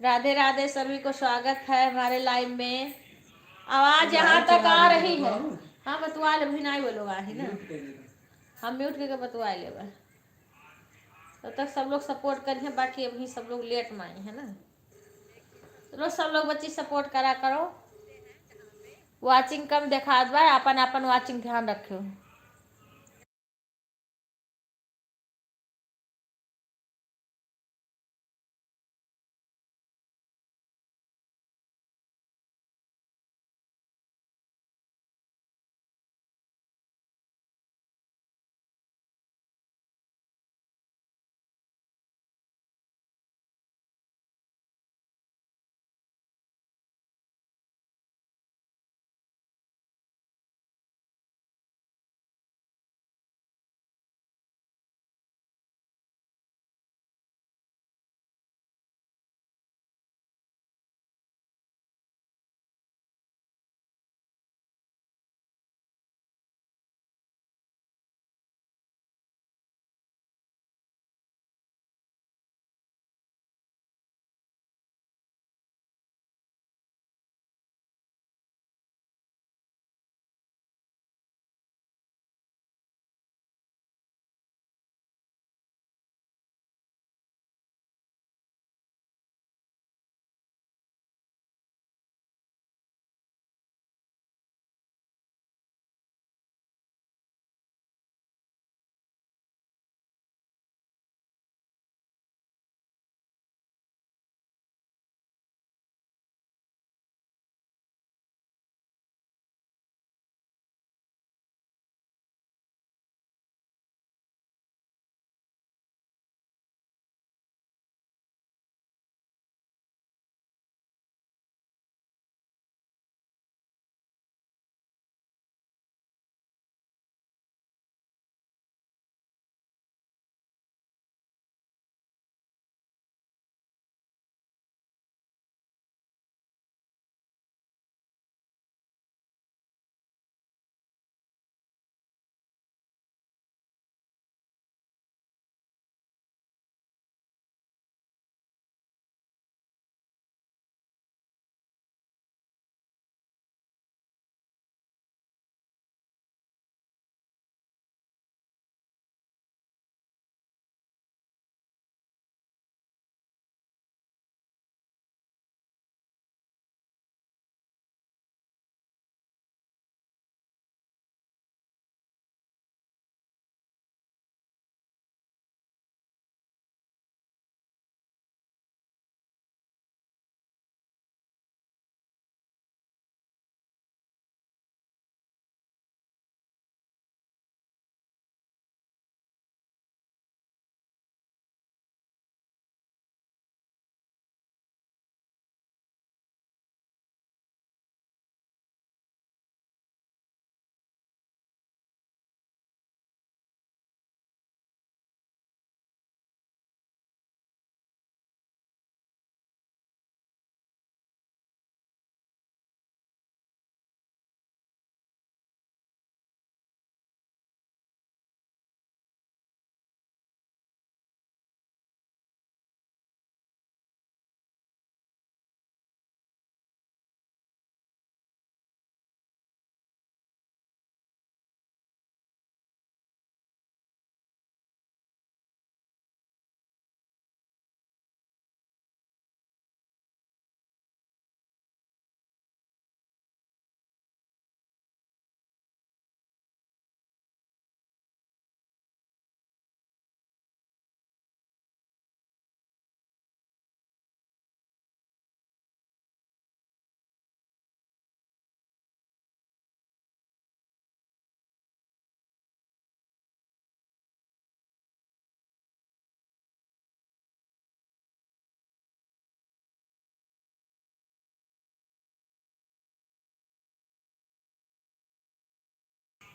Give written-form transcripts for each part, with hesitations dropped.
राधे राधे, सभी को स्वागत है हमारे लाइव में। आवाज यहाँ तक आ रही है? हाँ बतुआ ले, भी नहीं बोलोगा ही ना, हम म्यूट करके बतुआ ले। तब तक सब लोग सपोर्ट करिए, बाकी अभी सब लोग लेट में आए है ना। चलो सब लोग बच्ची सपोर्ट करा करो। वाचिंग कम देखा बा, अपन अपन वाचिंग ध्यान रखो।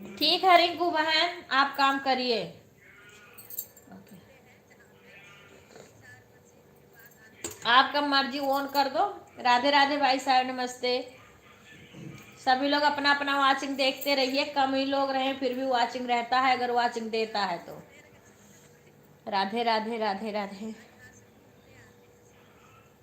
ठीक है रिंकू बहन, आप काम करिए। आपका मर्जी ऑन कर दो। राधे राधे भाई साहब, नमस्ते। सभी लोग अपना अपना वाचिंग देखते रहिए, कम ही लोग रहे फिर भी वाचिंग रहता है, अगर वाचिंग देता है तो। राधे राधे राधे राधे।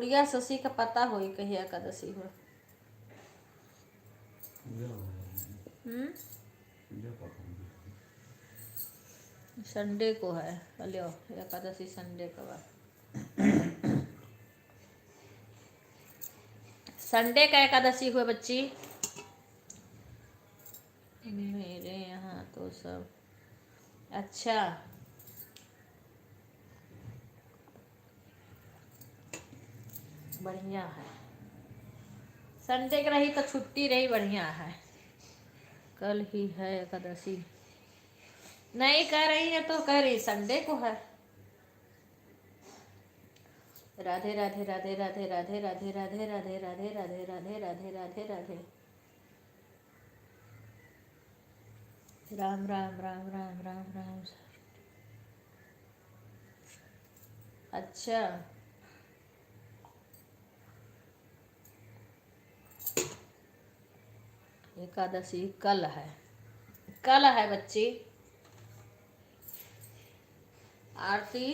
गुड़िया शशि का पता होई कहीं एकादशी हो। पूजा हो रहा है। हम्म, पूजा पाठ होगी। संडे को है। अलियो एकादशी संडे का बा। संडे का एकादशी हुआ बच्ची। मेरे यहाँ तो सब अच्छा। बढ़िया है। संडे का रही तो छुट्टी रही, बढ़िया है। कल ही है एकादशी। नहीं कह रही है तो कह रही संडे को है। राधे राधे राधे राधे राधे राधे राधे राधे राधे राधे राधे राधे राधे राधे। राम राम राम राम राम राम। अच्छा, एकादशी कल है। कल है बच्ची आरती।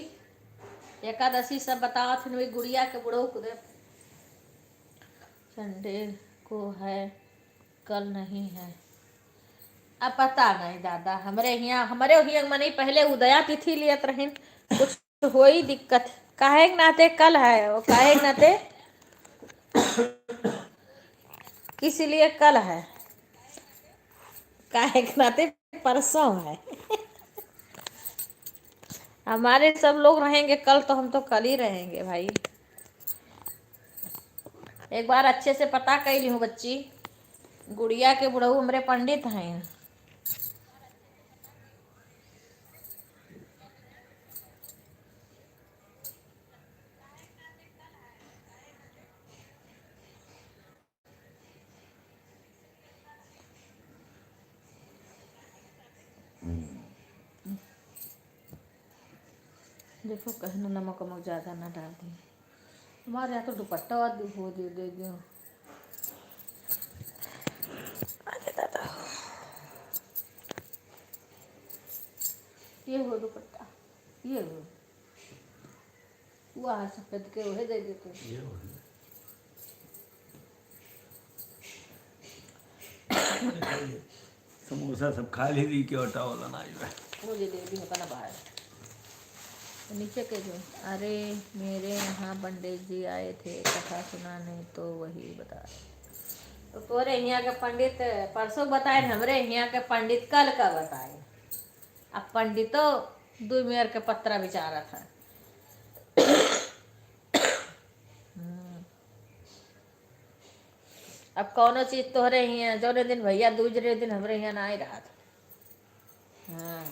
एकादशी सब बताओ थे गुड़िया के बुढ़ो को दे। संडे को है, कल नहीं है। अब पता नहीं दादा, हमारे यहाँ मनी पहले उदया तिथि लियत रही। कुछ हो ही दिक्कत काहे के नाते कल है, वो काहे के नाते किस लिए कल है, काहे के नाते परसों है। हमारे सब लोग रहेंगे कल तो हम तो कल ही रहेंगे भाई। एक बार अच्छे से पता कर ली हूँ बच्ची। गुड़िया के बुढ़ऊ हमारे पंडित हैं। देखो कहीं नमक वमक ज़्यादा ना डाल दी। हमारे यहाँ तो दुपट्टा और हो दे दो। अरे दादा, ये हो दुपट्टा, ये हो वहाँ सफेद के वह दे देते। ये हो गया। समोसा सब खा ली थी कि आटा वाला ना आया। मुझे दे दी होता ना बाहर नीचे के जो। अरे मेरे यहाँ पंडित जी आए थे कथा सुनाने तो वही बता रहे। तो तोरे यहाँ के पंडित परसों बताए, हमरे यहाँ के पंडित कल का बताए। अब पंडितो दो मेर के पत्रा बिचारा था। अब कौनो चीज तोहरे यहाँ जो दिन भैया दूसरे दिन हमरे यहाँ ना ही रहा था। हाँ,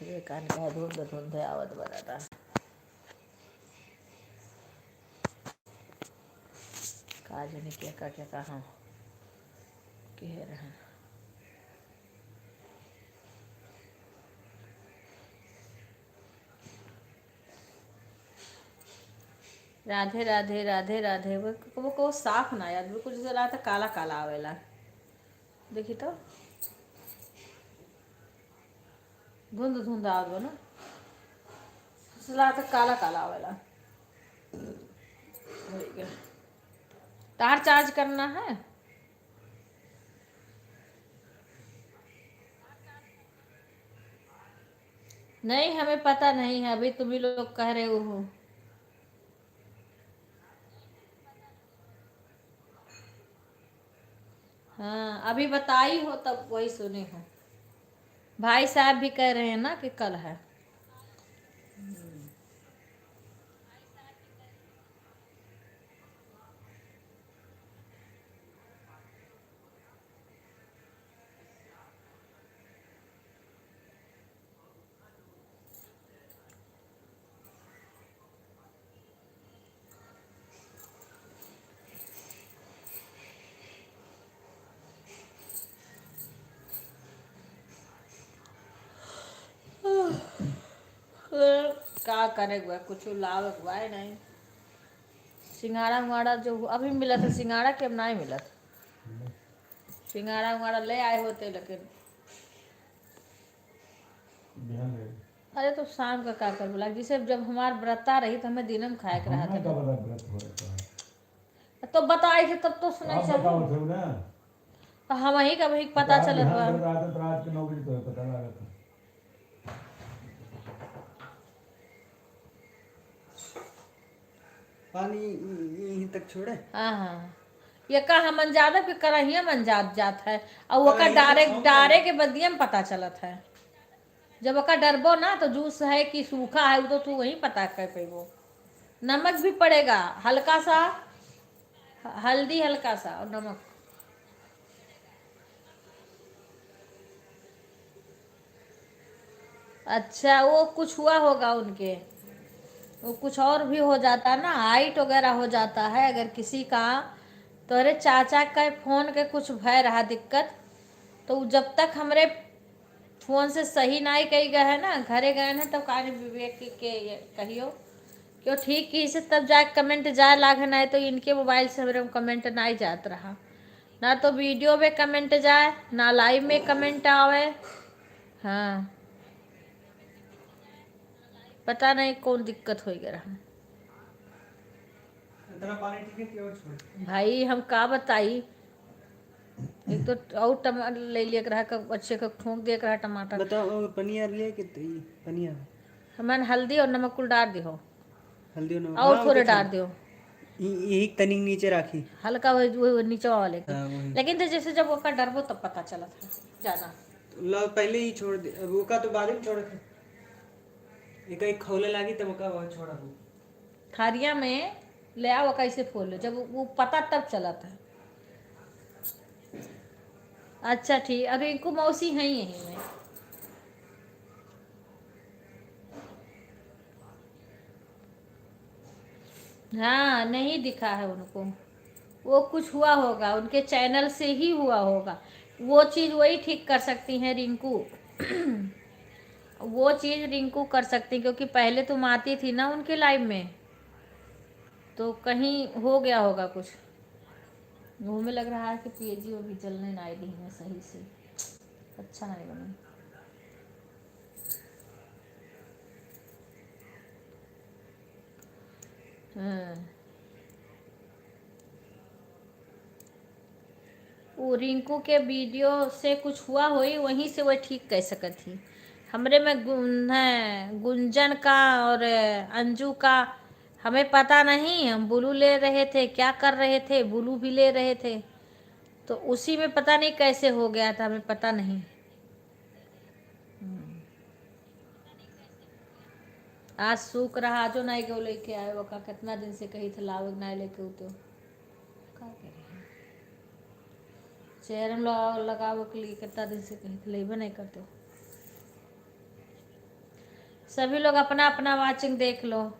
ये कान का धुंध धुंध आवत बता। काज ने क्या कहा कह रहे। राधे राधे राधे राधे। वो को साफ ना याद बिल्कुल जैसे रहा था, काला काला आवेला। देखी तो धुंध धुंध आवे ना, तो काला काला आवेला। तार चार्ज करना है। नहीं हमें पता नहीं है, अभी तुम ही लोग कह रहे हो। हाँ अभी बताई हो तब वही सुनी हो। भाई साहब भी कह रहे हैं ना कि कल है। क्या करेगा, कुछ लाभ हुआ है नहीं। सिंघाड़ा उंगाड़ा जो अभी मिला था, सिंघाड़ा के अब नहीं मिला था। सिंघाड़ा उंगाड़ा ले आए होते लेकिन अरे तो शाम का क्या कर बोला, जिसे जब हमार व्रता रही तो हमें दिन में खाए के रहा हमने था। का बता व्रत हो रहा है। तो बताए थे तब तो सुना आप चाहिए। बताओ थे ना। तो हम वही का वही पता आज चलत बा। ध्यान कर रहा था तो रात के 9 बजे तो पता लगा था। पानी यहीं तक छोड़े। हाँ हाँ, ये का हमन ज्यादा के करहिया मन जात है, और वो का करहिया तो डारे छौंक डारे जाए। के बदिया में पता चलत है। जब ओका डरबो ना तो जूस है कि सूखा है वो तो तू वही पता कर पेबो। नमक भी पड़ेगा हल्का सा, हल्दी हल्का सा और नमक। अच्छा वो कुछ हुआ होगा उनके, वो कुछ और भी हो जाता ना, हाइट वगैरह हो जाता है अगर किसी का। तो अरे चाचा का फोन के कुछ भय रहा दिक्कत, तो उ जब तक हमरे फोन से सही नहीं कही गए है ना, घरे गए हैं तब कार्य विवेक के ये कहियो क्यों ठीक की से तब जाए कमेंट जाए लागे, नहीं तो इनके मोबाइल से मेरे कमेंट नहीं जात रहा ना, तो वीडियो में कमेंट जाए ना लाइव में कमेंट आवे। हाँ पता नहीं कौन दिक्कत हो गया रहा इतना पानी ठीक है कि और छोड़। भाई, हम का बताई। एक तो और टमाटर ले लिया रहा अच्छे का ठोक दिया रहा टमाटर। बताओ पनिया लिए कि पनिया हमन हल्दी और नमक कुल डाल दियो हल्दी और नमक। और हाँ वो थोड़े तो डाल था। दियो यही तनिक नीचे राखी। हल्का वही नीचे वाले के। हाँ वही। लेकिन तो जैसे जब ओका डरबो तब पता चला था ज्यादा। लो पहले ही छोड़ दे, वो का तो बाद में छोड़ थे। एक एक खौले लागी तब का वो छोड़ा वो। थारिया में ले आओ कैसे फोल लो जब वो पता तब चला था। अच्छा ठीक, अरे इनको मौसी है यहीं में। हाँ नहीं दिखा है उनको, वो कुछ हुआ होगा उनके चैनल से ही हुआ होगा। वो चीज़ वही ठीक कर सकती हैं रिंकू। वो चीज़ रिंकू कर सकती क्योंकि पहले तुम आती थी ना उनके लाइव में, तो कहीं हो गया होगा कुछ। मुँह में लग रहा है कि पेजी वो भी जलने ना रही है सही से, अच्छा नहीं बनी। हाँ वो रिंकू के वीडियो से कुछ हुआ होई वहीं से वो ठीक कह सकत थी। हमरे में गुंजन का और अंजू का हमें पता नहीं, हम बुलू ले रहे थे क्या कर रहे थे, बुलू भी ले रहे थे, तो उसी में पता नहीं कैसे हो गया था, हमें पता नहीं। आज सूख रहा जो नहीं गो लेके आए वो का कितना दिन से कही थे लावे नहीं लेके तो का करे चेहरे में लगावे के लिए कितना दिन से कही थे लेबे नहीं करते। सभी लोग अपना अपना वाचिंग देख लो।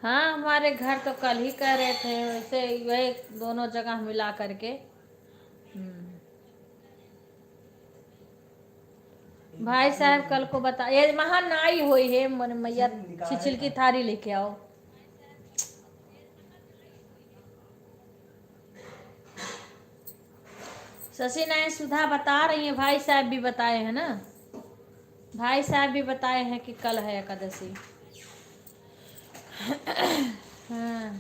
हाँ हमारे घर तो कल ही कह रहे थे वैसे वही दोनों जगह मिला करके। भाई साहब कल को बता ये महा नाई हुई है मन मैया छिछिल की थारी लेके आओ। शशि नारायण सुधा बता रही है, भाई साहब भी बताए हैं ना, भाई साहब भी बताए हैं कि कल है एकादशी। हाँ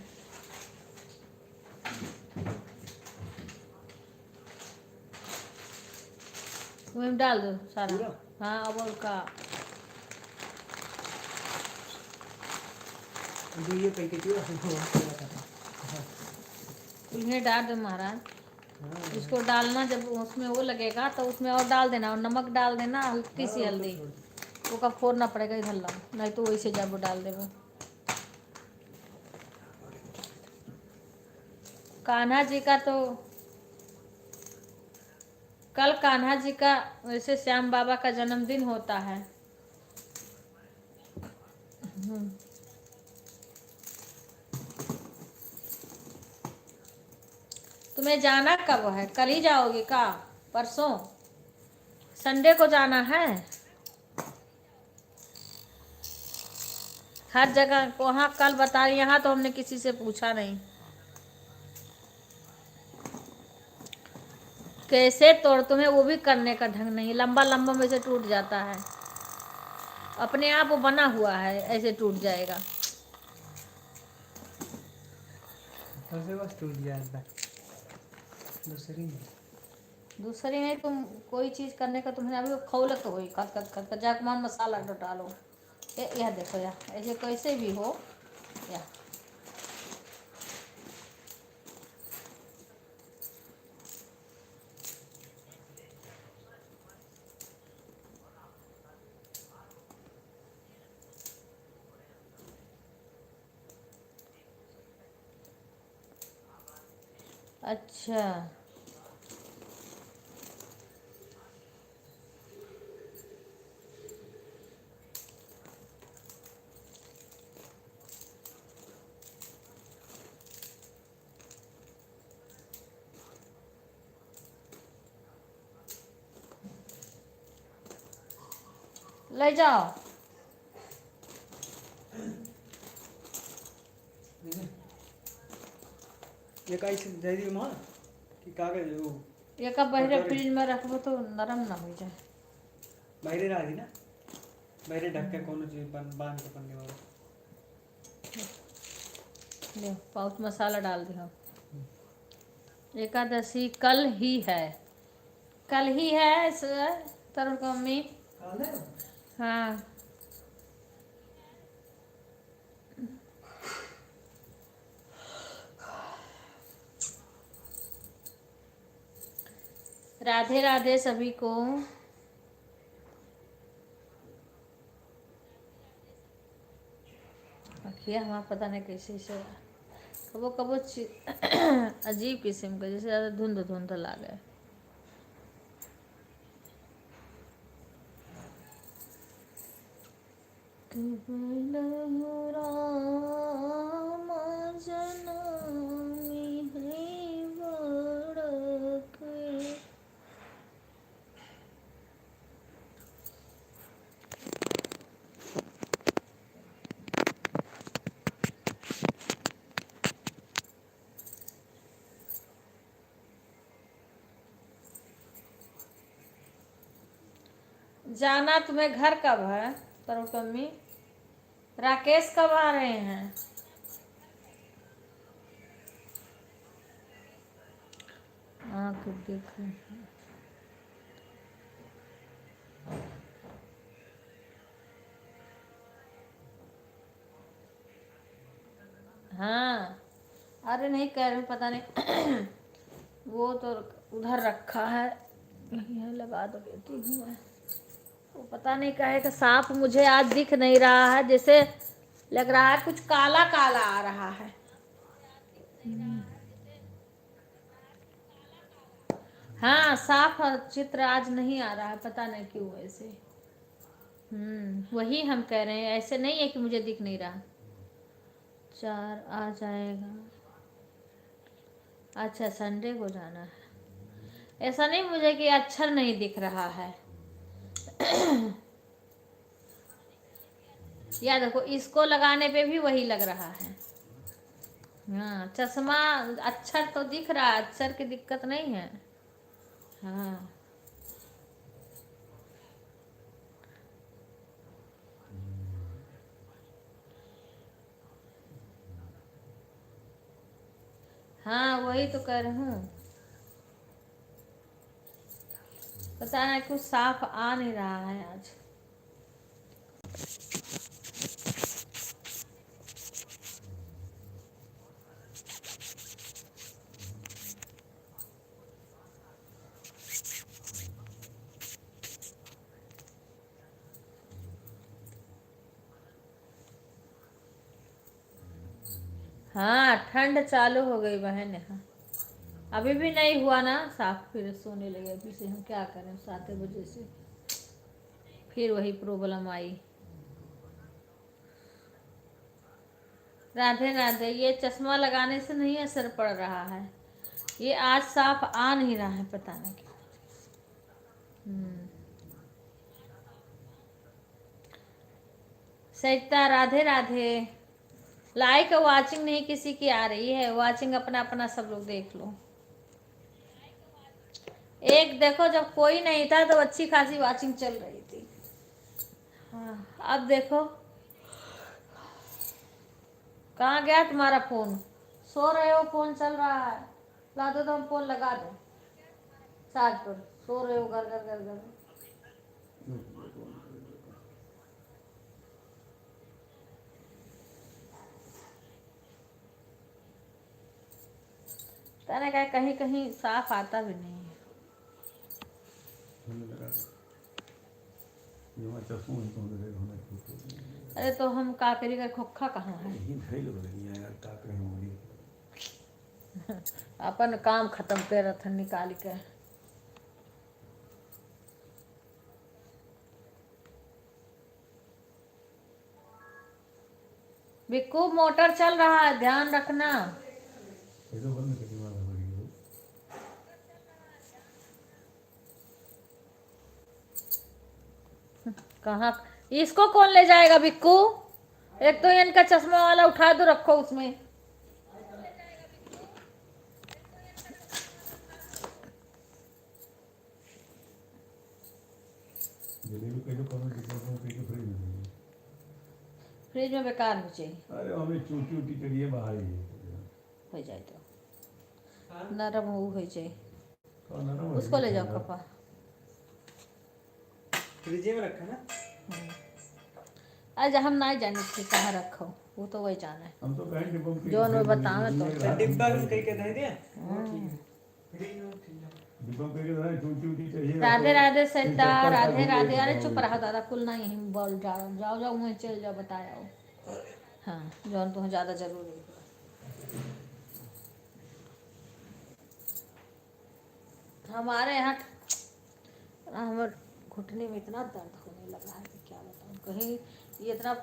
उसमें डाल दो सारा। पूरा? हाँ अब उनका जो ये पैकेट है उन्हें डाल दो महाराज। हाँ इसको डालना जब उसमें वो लगेगा तो उसमें और डाल देना और नमक डाल देना हल्की सी हाँ, हल्दी। तो छोड़ दो। वो का फोड़ना पड़ेगा इधर ला, नहीं तो वैसे जब डाल देबो कान्हा जी का तो कल कान्हा जी का वैसे श्याम बाबा का जन्मदिन होता है। तुम्हें जाना कब है? कल ही जाओगे का? परसों? संडे को जाना है? हर जगह वहाँ कल बता रही, यहाँ तो हमने किसी से पूछा नहीं। कैसे तोड़, तुम्हें वो भी करने का ढंग नहीं, लंबा लंबा में से टूट जाता है, अपने आप वो बना हुआ है, ऐसे टूट जाएगा। कैसे बस टूट गया था दूसरी में। दूसरी में तुम कोई चीज करने का तुम्हें अभी खौलत हो खत खत खत खत जाके मान मसाला डालो। यह देखो या ऐसे कैसे भी हो या अच्छा ले जाओ। ये का इसे दे दी मां कि कागज वो ये कब बहरे फ्रिज में रखबो तो नरम ना हो जाए। बाहरे रह दी ना, बाहरे ढक के कोनो चीज बांध के पन्ने वाला। ले पाउच मसाला डाल दिया। एकादशी कल ही है, कल ही है सर तरुण की मम्मी। हाँ राधे राधे सभी को। अखिया हमारा पता नहीं कैसे से कबो कबो अजीब किस्म का, जैसे ज़्यादा धुंध धुंध लागे। जाना तुम्हें घर कब है तरुण कम्मी? राकेश कब आ रहे हैं? आँख देख रहे हैं। हाँ अरे नहीं कह रहे, पता नहीं वो तो उधर रखा है, यहीं लगा दो देती हूँ मैं। वो पता नहीं कहे कि सांप मुझे आज दिख नहीं रहा है, जैसे लग रहा है कुछ काला काला आ रहा है। हाँ साफ चित्र आज नहीं आ रहा है, पता नहीं क्यों ऐसे। वही हम कह रहे हैं, ऐसे नहीं है कि मुझे दिख नहीं रहा। 4 आ जाएगा। अच्छा संडे को जाना है। ऐसा नहीं मुझे कि अक्षर नहीं दिख रहा है। या देखो इसको लगाने पे भी वही लग रहा है। हाँ चश्मा अक्षर तो दिख रहा है, अक्षर की दिक्कत नहीं है। हाँ हाँ वही तो कह रही हूँ, पता नहीं कुछ साफ आ नहीं रहा है आज। हाँ ठंड चालू हो गई बहन यहाँ। अभी भी नहीं हुआ ना साफ, फिर सोने लगे। अभी से हम क्या करें, 7 बजे से फिर वही प्रॉब्लम आई। राधे राधे। ये चश्मा लगाने से नहीं असर पड़ रहा है, ये आज साफ आ नहीं रहा है, पता नहीं क्यों। सरिता राधे राधे। लाइक और वाचिंग नहीं किसी की आ रही है, वाचिंग अपना अपना सब लोग देख लो। एक देखो, जब कोई नहीं था तो अच्छी खासी वाचिंग चल रही थी। हाँ, अब देखो कहाँ गया तुम्हारा फोन। सो रहे हो, फोन चल रहा है। ला दो तो हम फोन लगा दें चार्ज पर। सो रहे हो घर घर घर घर। मैंने कहा कहीं कहीं साफ आता भी नहीं है। अरे तो हम काकरी का खोखा कहाँ है। अपन काम खत्म कर रहा था निकाल के। बिक्कू मोटर चल रहा है, ध्यान रखना। कहाँ, इसको कौन ले जाएगा बिक्कू। एक तो इनका चश्मा वाला उठा दो, रखो उसमें। फ्रिज में बेकार हो जाए। अरे हमें चूटी उटी करिए बाहर ही हो जाए तो नरम हो जाए। और नरम हो उसको ले जाएगी, जाओ कपा। फ्रिज में रखा ना। आज हम नहीं जाने थे कहाँ रखो, वो तो वही जाना है। हम तो कहीं डिब्बों में जो मैं बतावे तो डिब्बा में कहीं के दे दिया। डिब्बों में कहीं ना चूटी उटी चाहिए। राधे राधे सरिता चप्पल राधे का राधे। दूध अरे है, चुप रहा दादा, कुल नहीं हम बोल जाओ जाओ जाओ, मुँह चल जाओ बताया। हाँ जौन तो ज़्यादा जरूरी है। हमारे यहाँ हमारे घुटने में इतना दर्द होने लगा है कि क्या बताऊँ। कहीं ये इतना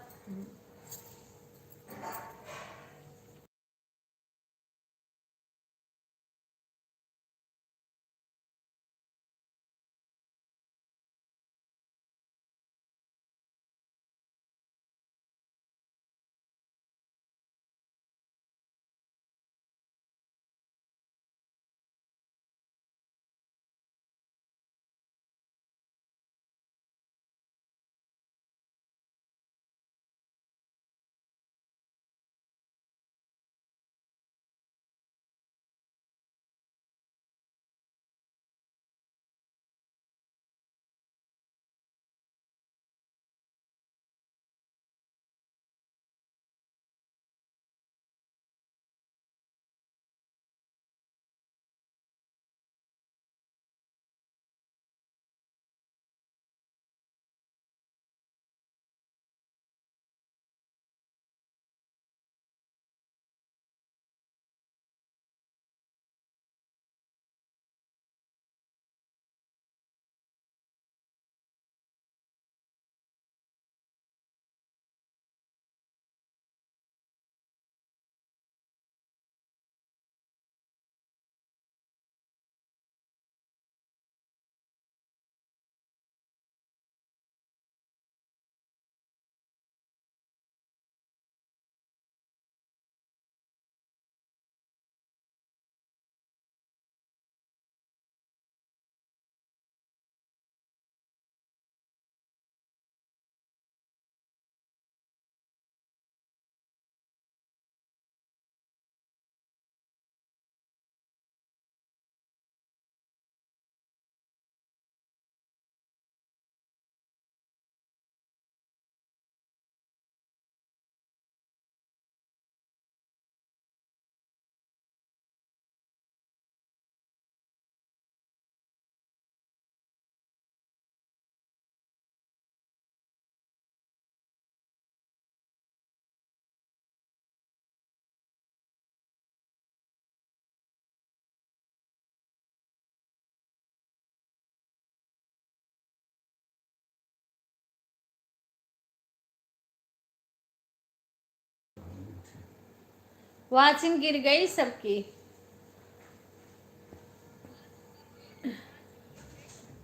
वाचिंग गिर गई सबकी।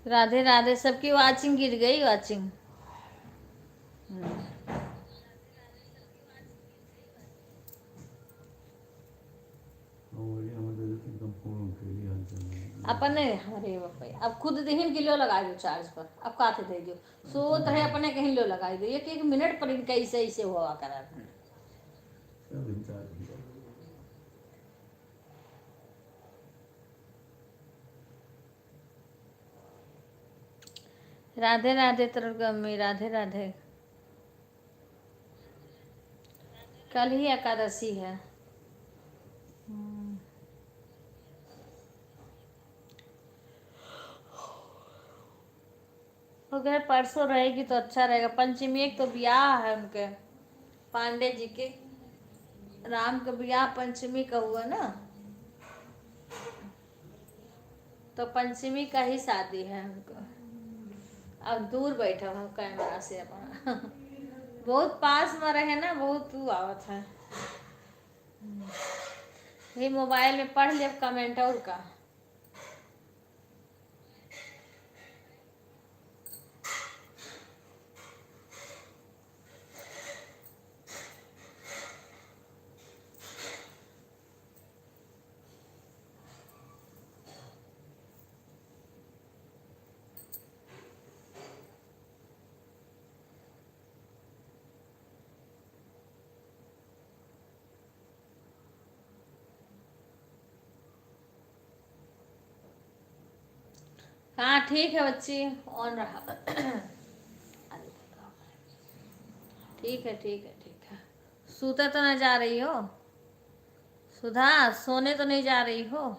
राधे राधे, सबकी वाचिंग गिर गई, वाचिंग। और ये हमारे एकदम फोन के लिए हाल चल रहा है। अपने अरे बाप रे, अब खुद दहिन किलो लगा दो चार्ज पर, अब काथे दे दो। सोत रहे अपने कहीं लो लगाई दो, एक एक मिनट पर इनका ऐसे ऐसे हुआ करा। सब इंतजार किया। राधे राधे तरगमी, राधे राधे। कल ही एकादशी है। अगर परसों रहेगी तो अच्छा रहेगा। पंचमी एक तो ब्याह है उनके, पांडे जी के राम का ब्याह पंचमी का हुआ ना, तो पंचमी का ही शादी है उनको। अब दूर बैठा हूँ कैमरा से अपना बहुत पास में रहे ना, बहुत तू आवत है। ये मोबाइल में पढ़ ले कमेंट और का। हाँ ठीक है बच्ची, ऑन रहा। ठीक है ठीक है ठीक है। सोते तो नहीं जा रही हो सुधा? सोने तो नहीं जा रही हो?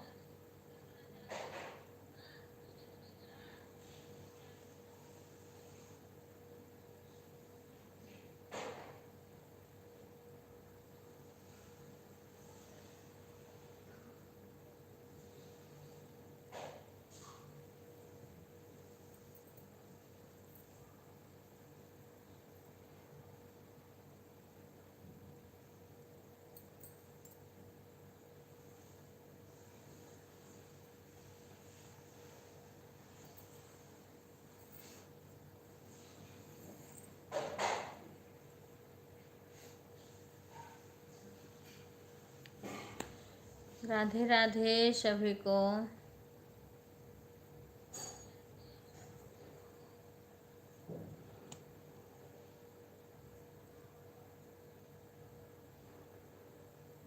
राधे राधे सभी को।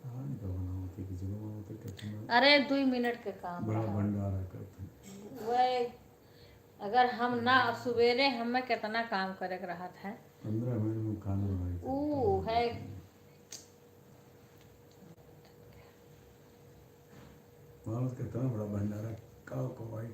हाँ, तो बनाओ कि जगह बनाओ तो कितना अरे 2 मिनट के काम बड़ा रहा। भंडारा करते हैं। वह अगर हम ना सवेरे हमें कितना काम करे के रहा था। 15 मिनट में खाना बनाई ऊ है मालूम कितना बड़ा भंडारा का भाई।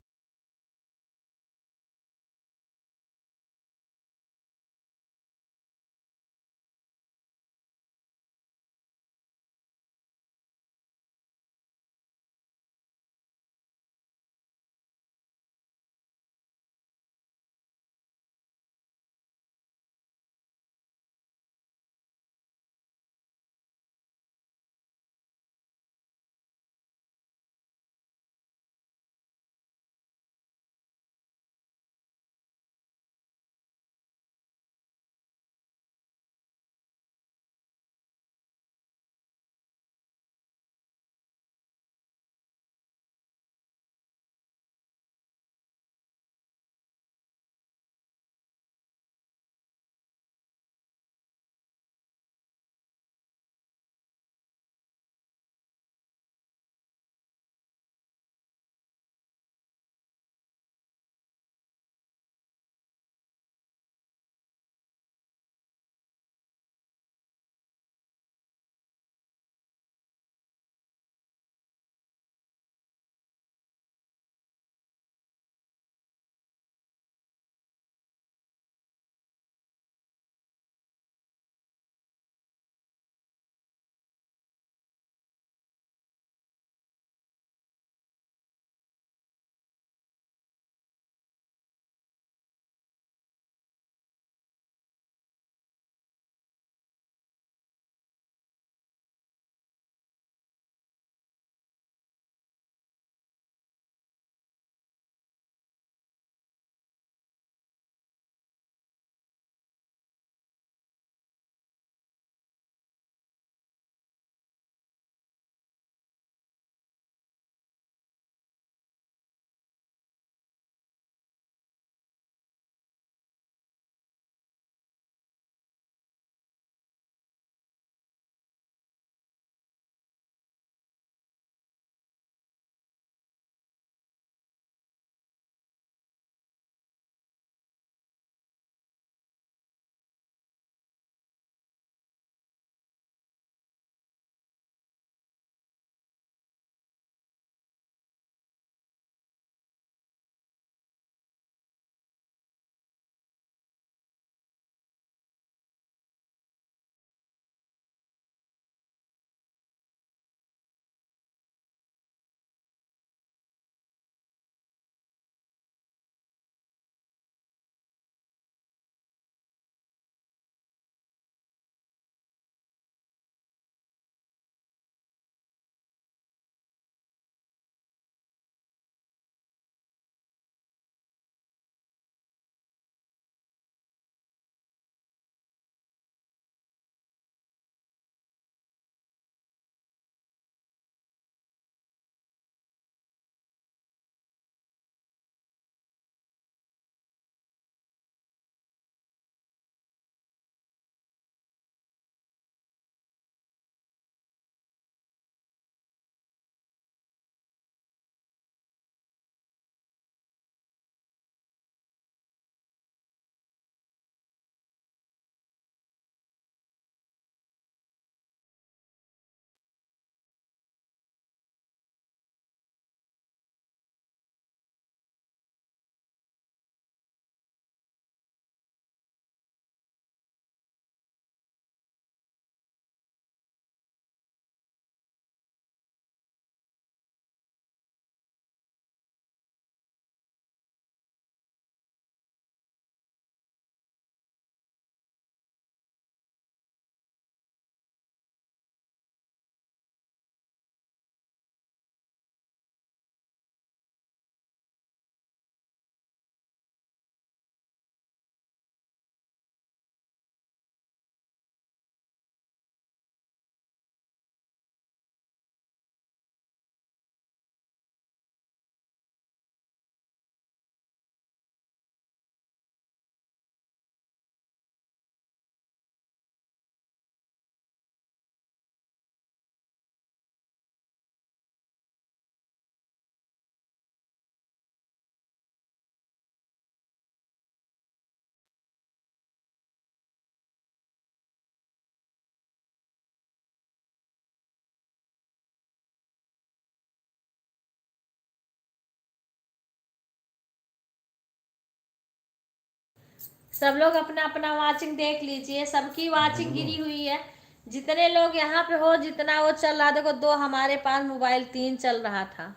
सब लोग अपना अपना वाचिंग देख लीजिए, सबकी वाचिंग गिरी हुई है। जितने लोग यहाँ पे हो, जितना वो चल रहा, देखो 2 हमारे पास मोबाइल 3 चल रहा था,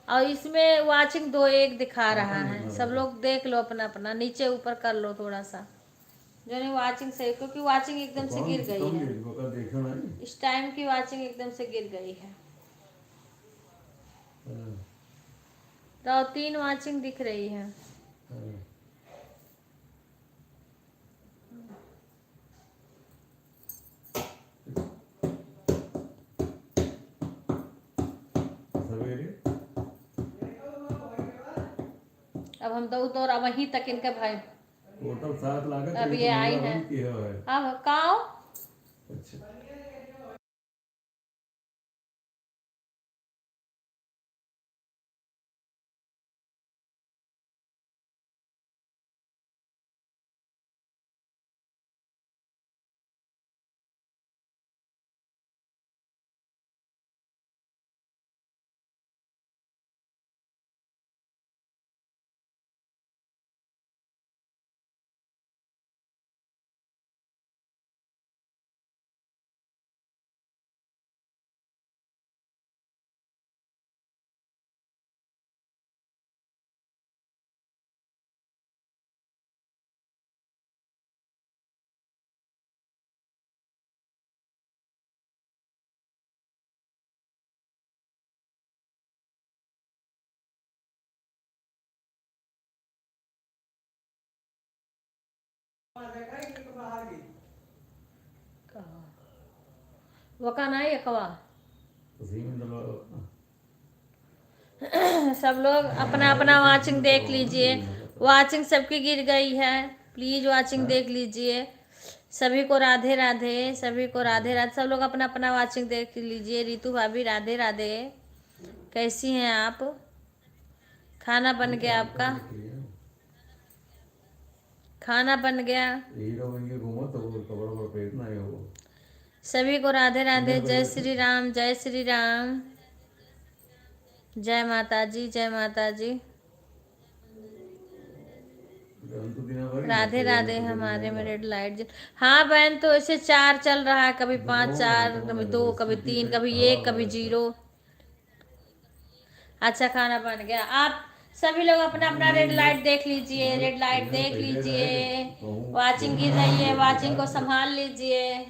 और इसमें वाचिंग 2 1 दिखा रहा है। सब लोग देख लो अपना अपना, नीचे ऊपर कर लो थोड़ा सा जो नहीं वाचिंग से, क्योंकि वाचिंग एकदम से गिर गई है। देखो ना। इस टाइम की वाचिंग एकदम से गिर गई है। तो 3 वाचिंग दिख रही है। सवेरे अब हम दौड़ दौड़ अब वहीं तक इनका भाई टोटल 7 लागत अब ये आई है। अब काओ अच्छा वका नहीं कवा। उसी में सब लोग अपना अपना वाचिंग देख लीजिए। वाचिंग सबकी गिर गई है, प्लीज वाचिंग देख लीजिए। सभी को राधे राधे, सभी को राधे राधे। सब लोग अपना अपना वाचिंग देख लीजिए। रितु भाभी राधे राधे, कैसी हैं आप? खाना बन गया आपका? खाना बन गया? घूमो तो कपड़ा पेट ना हो। सभी को राधे राधे। जय श्री राम, जय श्री राम, जय माता जी, जय माता जी, राधे राधे। हमारे में रेड लाइट हाँ बहन, तो ऐसे 4 चल रहा है, कभी 5 4, कभी 2, कभी 3, कभी 1, कभी 0। अच्छा खाना बन गया। आप सभी लोग अपना अपना रेड लाइट देख लीजिए, रेड लाइट देख लीजिए। वाचिंग गिर रही है, वाचिंग को संभाल लीजिए।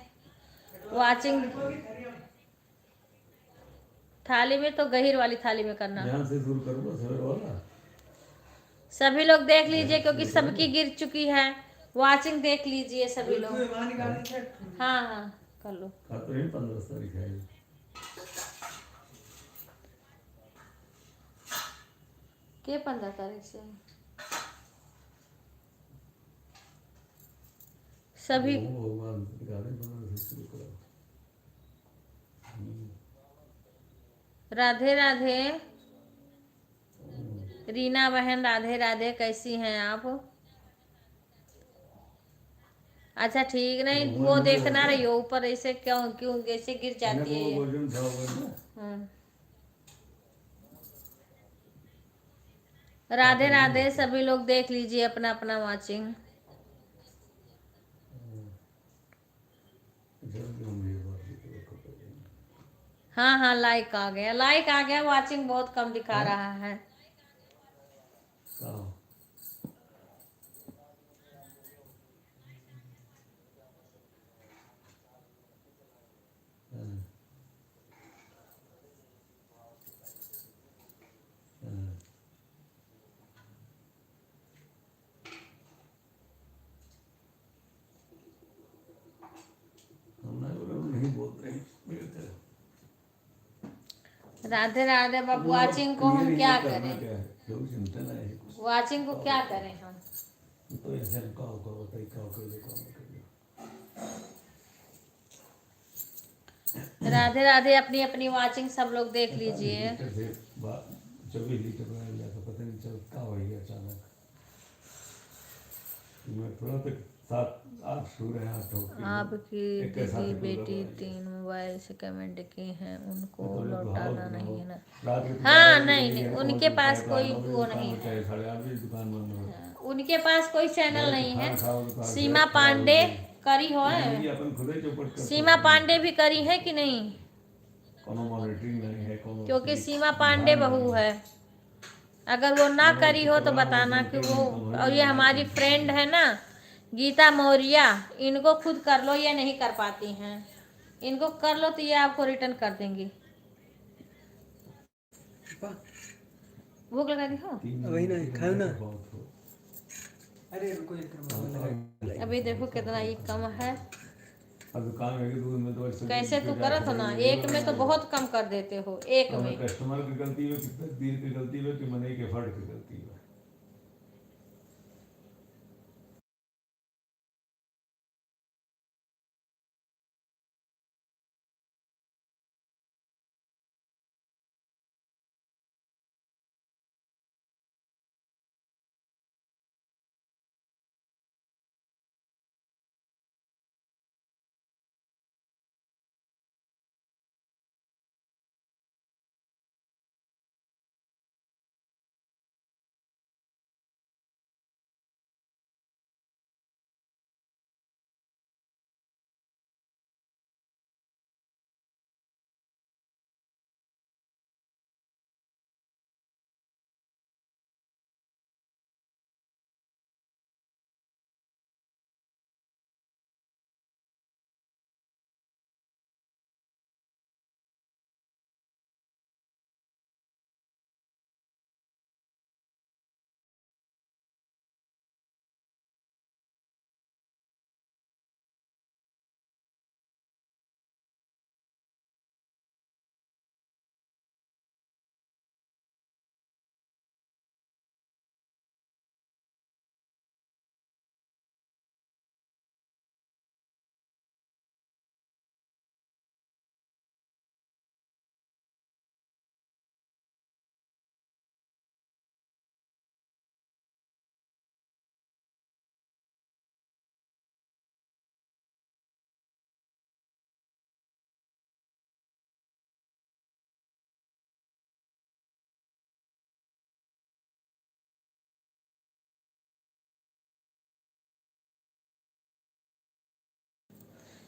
वाचिंग थाली में तो गहीर वाली थाली में करना। यहाँ से शुरू करूँगा सवेरे वाला। सभी लोग देख लीजिए, क्योंकि सबकी गिर चुकी है। वाचिंग देख लीजिए सभी लोग। हाँ हाँ कर लो। तो 15 तारीख है। के 15 तारीख से सभी राधे राधे। रीना बहन राधे राधे, कैसी हैं आप? अच्छा ठीक, नहीं वो देखना रही हो ऊपर ऐसे क्यों क्यों कैसे गिर जाती है ये। राधे राधे, सभी लोग देख लीजिए अपना अपना वाचिंग। हाँ हाँ लाइक आ गया, लाइक आ गया। वाचिंग बहुत कम दिखा रहा है। राधे राधे। अब वाचिंग को हम क्या करें? वाचिंग को क्या करें हम? तो ऐसे राधे राधे। अपनी अपनी वाचिंग सब लोग देख लीजिए। 24 लीटर पता नहीं चल क्या हो गया अचानक। मैं थोड़ा तक 7 8 सूर हैं 8 आपकी दीदी बेटी 3 मोबाइल से कमेंट की हैं, उनको लौटाना नहीं है ना? हाँ नहीं नहीं, उनके पास कोई वो नहीं है। उनके पास कोई चैनल नहीं है। खाना खाओ तो खा, सीमा गैस खराब पांडे हो गई। करी हो जिंदगी है। अपन खुदे चौपट कर सीमा पांडे भी करी है कि नहीं? कोनो मॉनिटरिंग नहीं है, कोनो क्योंकि सीमा ध्यान पांडे नहीं बहू है। है। अगर वो ना मैंने करी हो तो शुक्रवार को बताना कि उनके वो। तुम्हारी और ये बनाया हमारी था। फ्रेंड है ना, गीता मौर्य, इनको खुद कर लो, ये नहीं कर पाती हैं। इनको कर लो तो ये आपको रिटर्न कर देंगी। भूख लगा दी हो? 3 वही ना, मिनट खाओ ना। का बहुत हो। अरे रुको एक मिनट। अभी देखो कितना ये कम है। अब दुकान में दूध में तो ऐसे कैसे दूध तू पे करत हो जाके ना, ले एक में तो बहुत कम कर देते हो, एक अब में। कस्टमर की गलती है कि तकदीर की गलती है कि मनई के फर्ड की गलती है।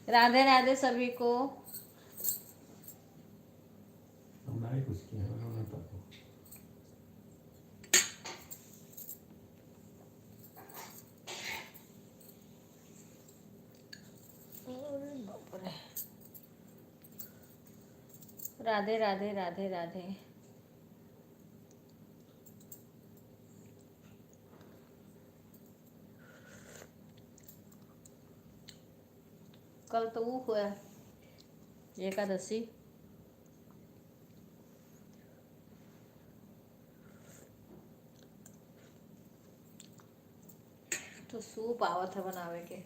राधे राधे सभी को। हमने ही कुछ किया उन्होंने तो राधे राधे राधे राधे। कल तो वो हुआ एकादशी। तो सूप आवत है बनावे के।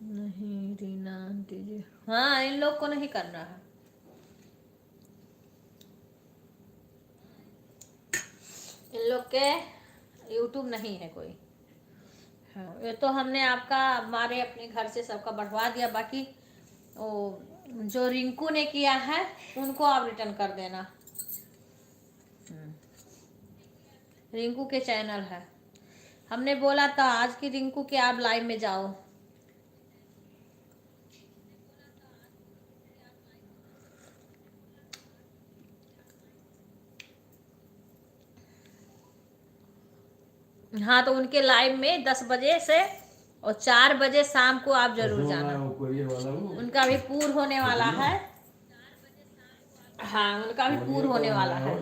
नहीं रीना आंटी जी, हाँ इन लोग को नहीं करना है। इन लोग के यूट्यूब नहीं है कोई। हाँ ये तो हमने आपका हमारे अपने घर से सबका बढ़वा दिया। बाकी वो जो रिंकू ने किया है उनको आप रिटर्न कर देना। रिंकू के चैनल है। हमने बोला था आज की रिंकू के आप लाइव में जाओ। हाँ तो उनके लाइव में 10 बजे से और 4 बजे शाम को आप जरूर जाना। वो कोरियर वाला वो उनका भी पूर होने वाला है। हाँ उनका भी पूर होने वाला है।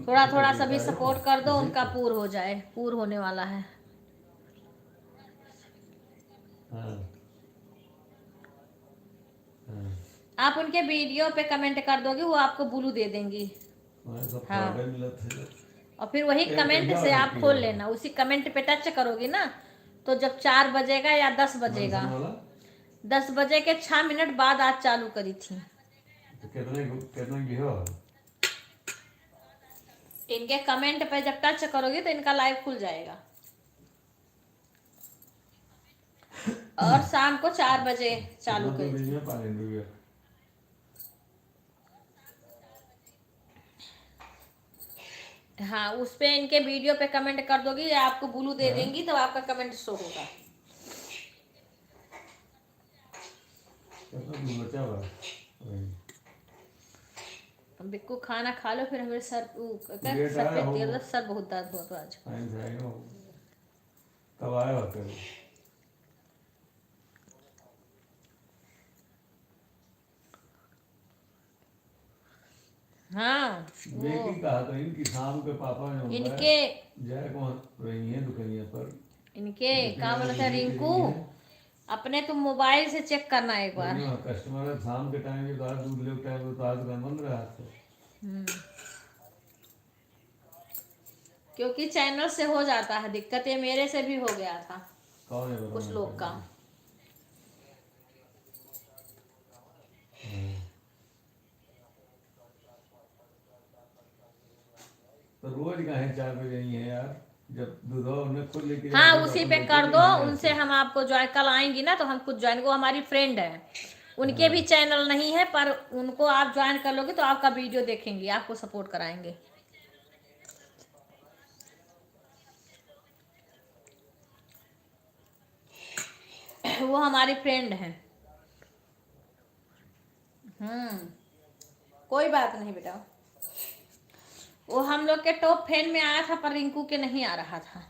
थोड़ा थोड़ा सभी सपोर्ट कर दो, उनका पूर हो जाए। पूर होने वाला है। हाँ हाँ आप उनके वीडियो पे कमेंट कर दोगे, वो आपको ब्लू दे देंगी। सब हाँ। फ्राइडे मिला था। और फिर वही कमेंट से आप खोल लेना, उसी कमेंट पे टच करोगी ना तो जब 4 बजेगा या 10 बजेगा, 10 बजे के 6 मिनट बाद आज चालू करी थी। तो कितना की हो इनके कमेंट पे जब टच करोगी तो इनका लाइव खुल जाएगा। और शाम को 4 बजे चालू करी थी। पानी हाँ, उस पे इनके वीडियो पे कमेंट कर दोगी या आपको ब्लू दे देंगी तो आपका कमेंट शो होगा। कैसा दूध बचा हुआ है? वही। बिक्कू खाना खा लो फिर हमें सर लेट सर पे आया हो। तेल सर बहुत दर्द हुआ तो आज। साइंस है ना, तब आया हुआ कल। हाँ बेटी कहा तो इनकी शाम के पापा ने बुलाया। इनके जय कौन रही है दुकनिया पर। इनके जितने क्या बोला था बिजली के रिंकू, लिए है, अपने तुम मोबाइल से चेक करना एक बार। वही वहाँ कस्टमर है, शाम के टाइम के बाद दूध ले टाइम तो आज दुकान बंद रहा था। क्योंकि चैनल से हो जाता है दिक्कत, ये मेरे से भी हो गया था कौन है कुछ लोग का। तो रोज कहाँ 4 बजे ही है यार, जब दूध उन्हें खुद लेके हाँ जाते उसी अपन पे लेते कर भी दो, नहीं उनसे ऐसे। हम आपको ज्वाइन कल आएंगी ना तो हम कुछ ज्वाइन, वो हमारी फ्रेंड है, उनके भी चैनल नहीं है पर उनको आप ज्वाइन कर लोगे तो आपका वीडियो देखेंगे, आपको सपोर्ट कराएंगे। वो हमारी फ्रेंड है। कोई बात नहीं बेटा, वो हम लोग के टॉप फैन में आया था पर रिंकू के नहीं आ रहा था।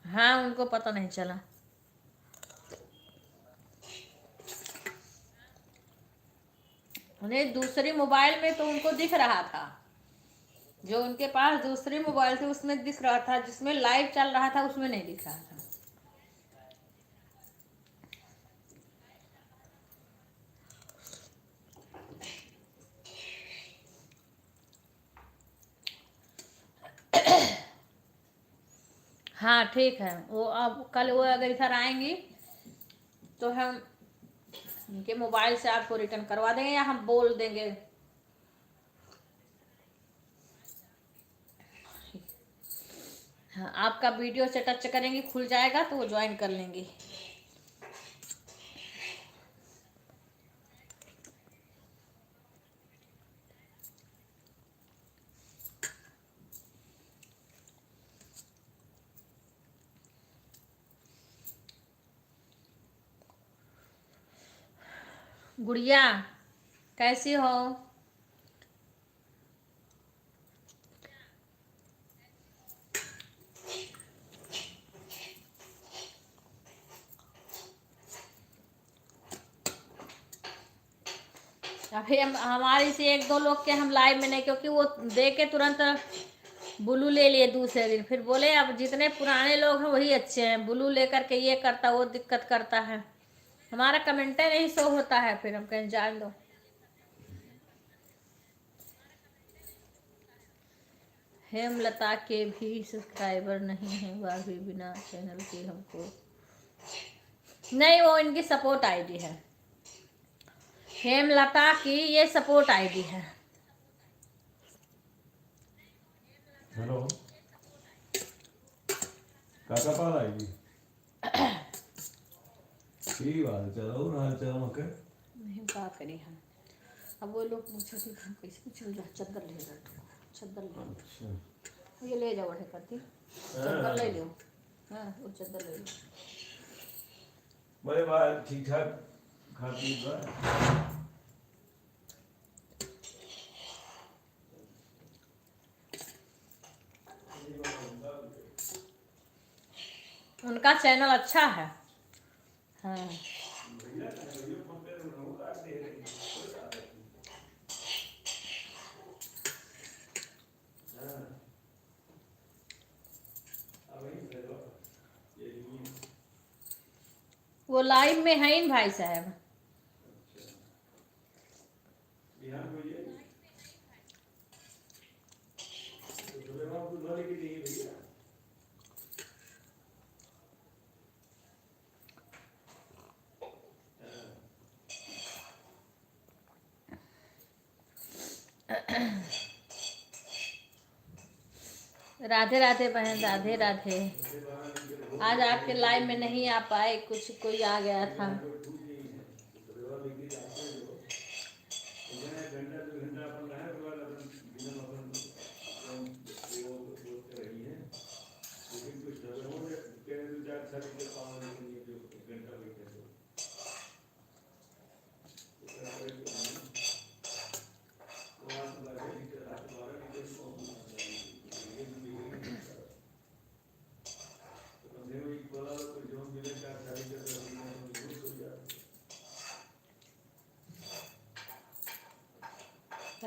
हाँ उनको पता नहीं चला। उन्हें दूसरी मोबाइल में तो उनको दिख रहा था, जो उनके पास दूसरी मोबाइल थी उसमें दिख रहा था, जिसमें लाइव चल रहा था उसमें नहीं दिख रहा था। हाँ ठीक है, वो अब कल वो अगर इधर आएंगी तो हम उनके मोबाइल से आपको रिटर्न करवा देंगे या हम बोल देंगे। हाँ आपका वीडियो से टच करेंगे खुल जाएगा तो वो ज्वाइन कर लेंगी। गुड़िया कैसी हो? अभी हम हमारी से एक दो लोग के हम लाइव में नहीं, क्योंकि वो दे के तुरंत ब्लू ले लिए दूसरे दिन, फिर बोले अब जितने पुराने लोग हैं वही अच्छे हैं, ब्लू लेकर के ये करता वो दिक्कत करता है, हमारा कमेंट नहीं शो होता है, फिर हम कहें जान दो। हेमलता के भी सब्सक्राइबर नहीं है, वह भी बिना चैनल के हमको नहीं, वो इनकी सपोर्ट आईडी है, हेमलता की ये सपोर्ट आईडी है। हेलो काका पाल आएगी ठीक बात है, चलो ना चलो मके नहीं क्या करी हम, अब वो लोग पूछे थे हम कैसे चल रहा, चद्दर ले जाओ, चद्दर ले अच्छा ये ले जाओ, बढ़े करती चद्दर ले लो। हाँ वो चद्दर ले लो। बड़े बात ठीक ठाक खा पी बा। उनका चैनल अच्छा है। हाँ वो लाइव में है इन भाई साहब। राधे राधे बहन, राधे राधे। आज आपके लाइव में नहीं आ पाए, कुछ कोई आ गया था।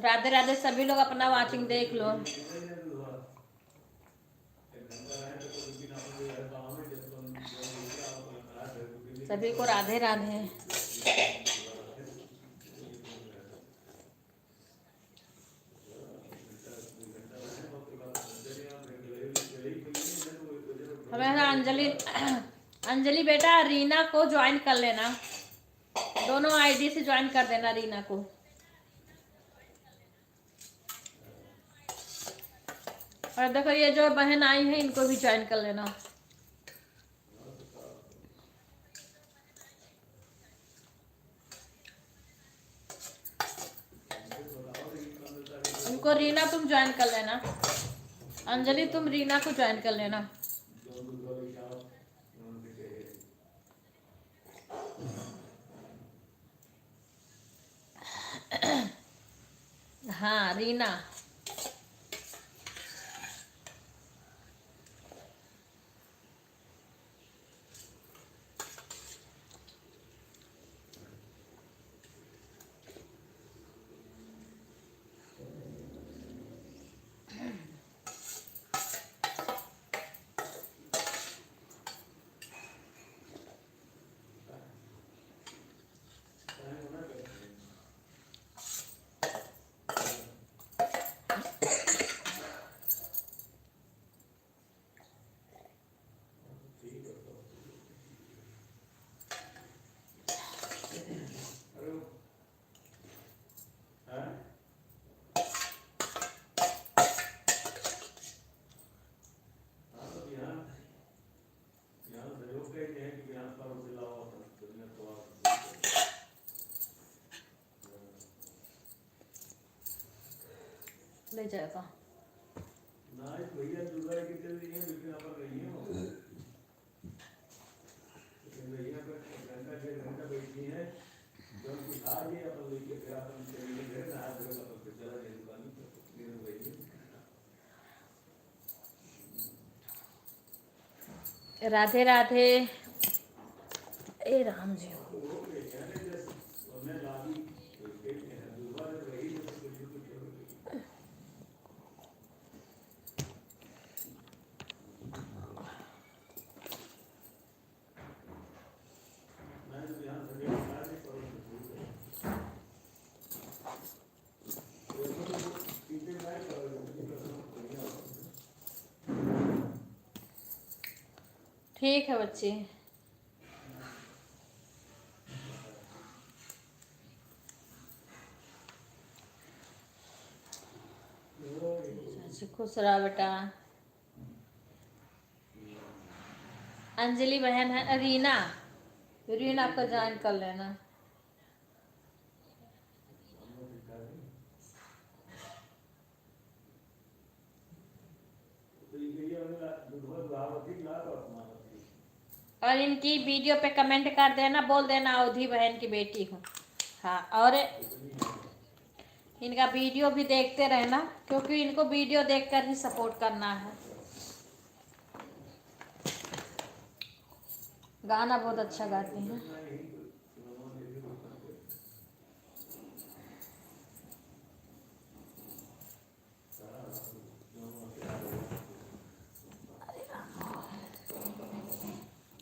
राधे राधे सभी लोग अपना वाचिंग देख लो। सभी को राधे राधे। हमें अंजलि बेटा रीना को ज्वाइन कर लेना, दोनों आईडी से ज्वाइन कर देना रीना को। और देखो ये जो बहन आई है इनको भी ज्वाइन कर लेना। इनको रीना तुम ज्वाइन कर लेना, अंजलि तुम रीना को ज्वाइन कर लेना। हाँ रीना। ले जाएगा राधे राधे। ए राम जी ठीक है बच्चे। खुश रहा बेटा। अंजलि बहन है, रीना रीना को ज्वाइन कर लेना। और इनकी वीडियो पे कमेंट कर देना, बोल देना अवधि बहन की बेटी हूँ। हाँ और इनका वीडियो भी देखते रहना, क्योंकि इनको वीडियो देखकर ही सपोर्ट करना है। गाना बहुत अच्छा गाती हैं।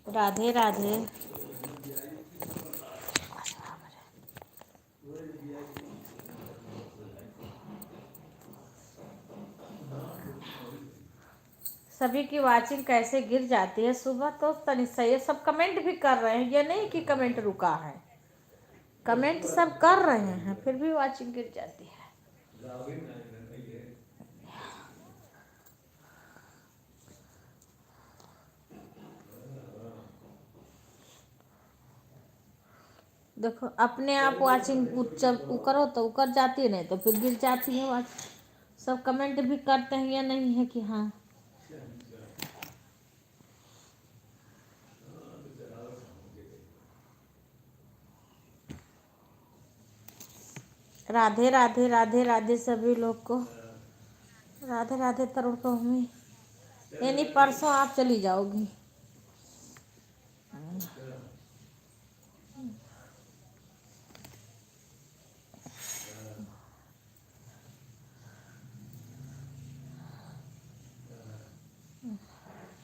राधे राधे। सभी की वाचिंग कैसे गिर जाती है सुबह, तो तनी सही है। सब कमेंट भी कर रहे हैं, ये नहीं कि कमेंट रुका है, कमेंट सब कर रहे हैं, फिर भी वाचिंग गिर जाती है। देखो अपने आप वाचिंग जब करो तो उकर जाती है, नहीं तो फिर गिर जाती है वाच। सब कमेंट भी करते हैं या नहीं है कि हाँ। राधे राधे राधे राधे सभी लोग को। राधे राधे तरुण को हमें, यानी परसों आप चली जाओगी।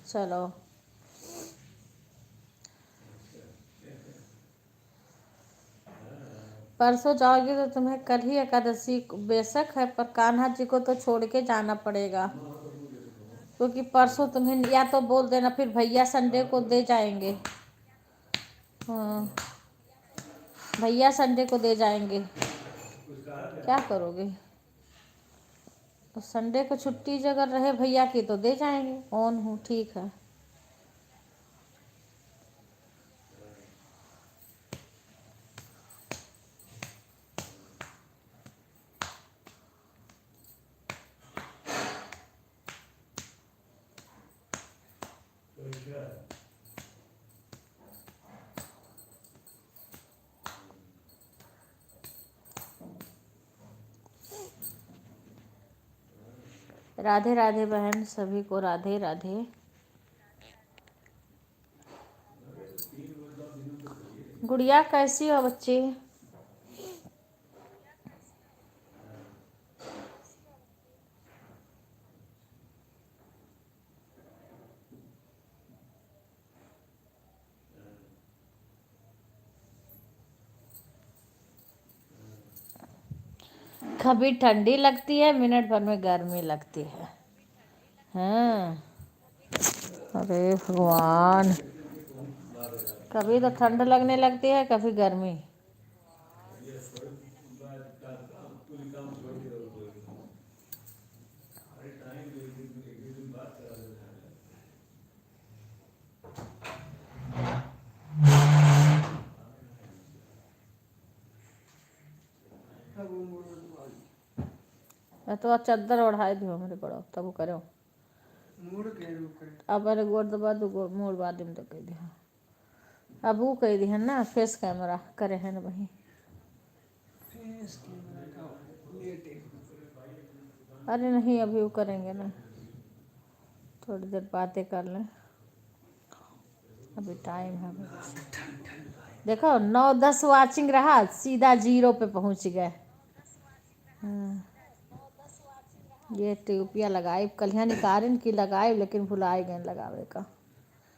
चलो परसों जाओगी तो तुम्हें कल ही एकादशी बेशक है, पर कान्हा जी को तो छोड़ के जाना पड़ेगा, क्योंकि परसों तुम्हें या तो बोल देना, फिर भैया संडे को दे जाएंगे। हाँ भैया संडे को दे जाएंगे, क्या करोगे? तो संडे को छुट्टी अगर रहे भैया की तो दे जाएंगे। ऑन हूँ, ठीक है। राधे राधे बहन, सभी को राधे राधे। गुड़िया कैसी हो बच्ची? कभी ठंडी लगती है, मिनट भर में गर्मी लगती है। हाँ अरे भगवान, कभी तो ठंड लगने लगती है, कभी गर्मी। मैं तो चादर ओढ़ाई दी मेरे बड़ो तब करो। अब अरे गोड़ दबा दो, मोड़ बाद में तो कह दिया। अब वो कह दी है ना, फेस कैमरा करे है ना वही। अरे नहीं अभी वो करेंगे ना, थोड़ी देर बातें कर लें, अभी टाइम है। देखो 9-10 वाचिंग रहा, सीधा 0 पे पहुंच गए। हाँ। ये ट्यूबिया लगाई कल यहाँ निकारिन की लगाई, लेकिन भुलाई गए लगावे का।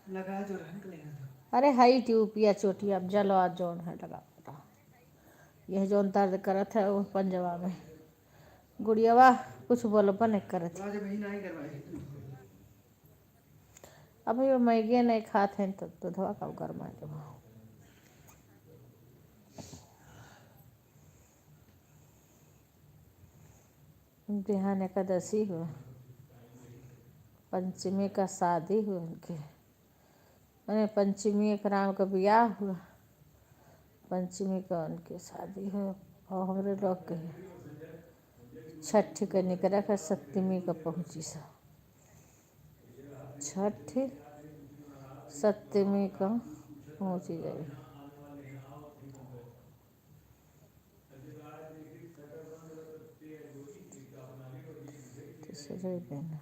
लगा जो रंग लेगा। अरे हाई ट्यूबिया चोटी अब जलवा जोन है लगा, यह जोन दर्द करत है वो पंजवा में। गुड़ियावा कुछ बोलो पर करत है। अभी वो मैगी नहीं खाते हैं तो दूधवा का गर्मा देवा। बिहान एकादशी हुआ, पंचमी का शादी हुआ उनके, मैंने पंचमी एक राम का ब्याह हुआ, पंचमी का उनकी शादी हुआ। और हमारे लोग के छठ के निकला कर सप्तमी का पहुँची सा, छठ सप्तमी का पहुँची गई। तीसरे दिन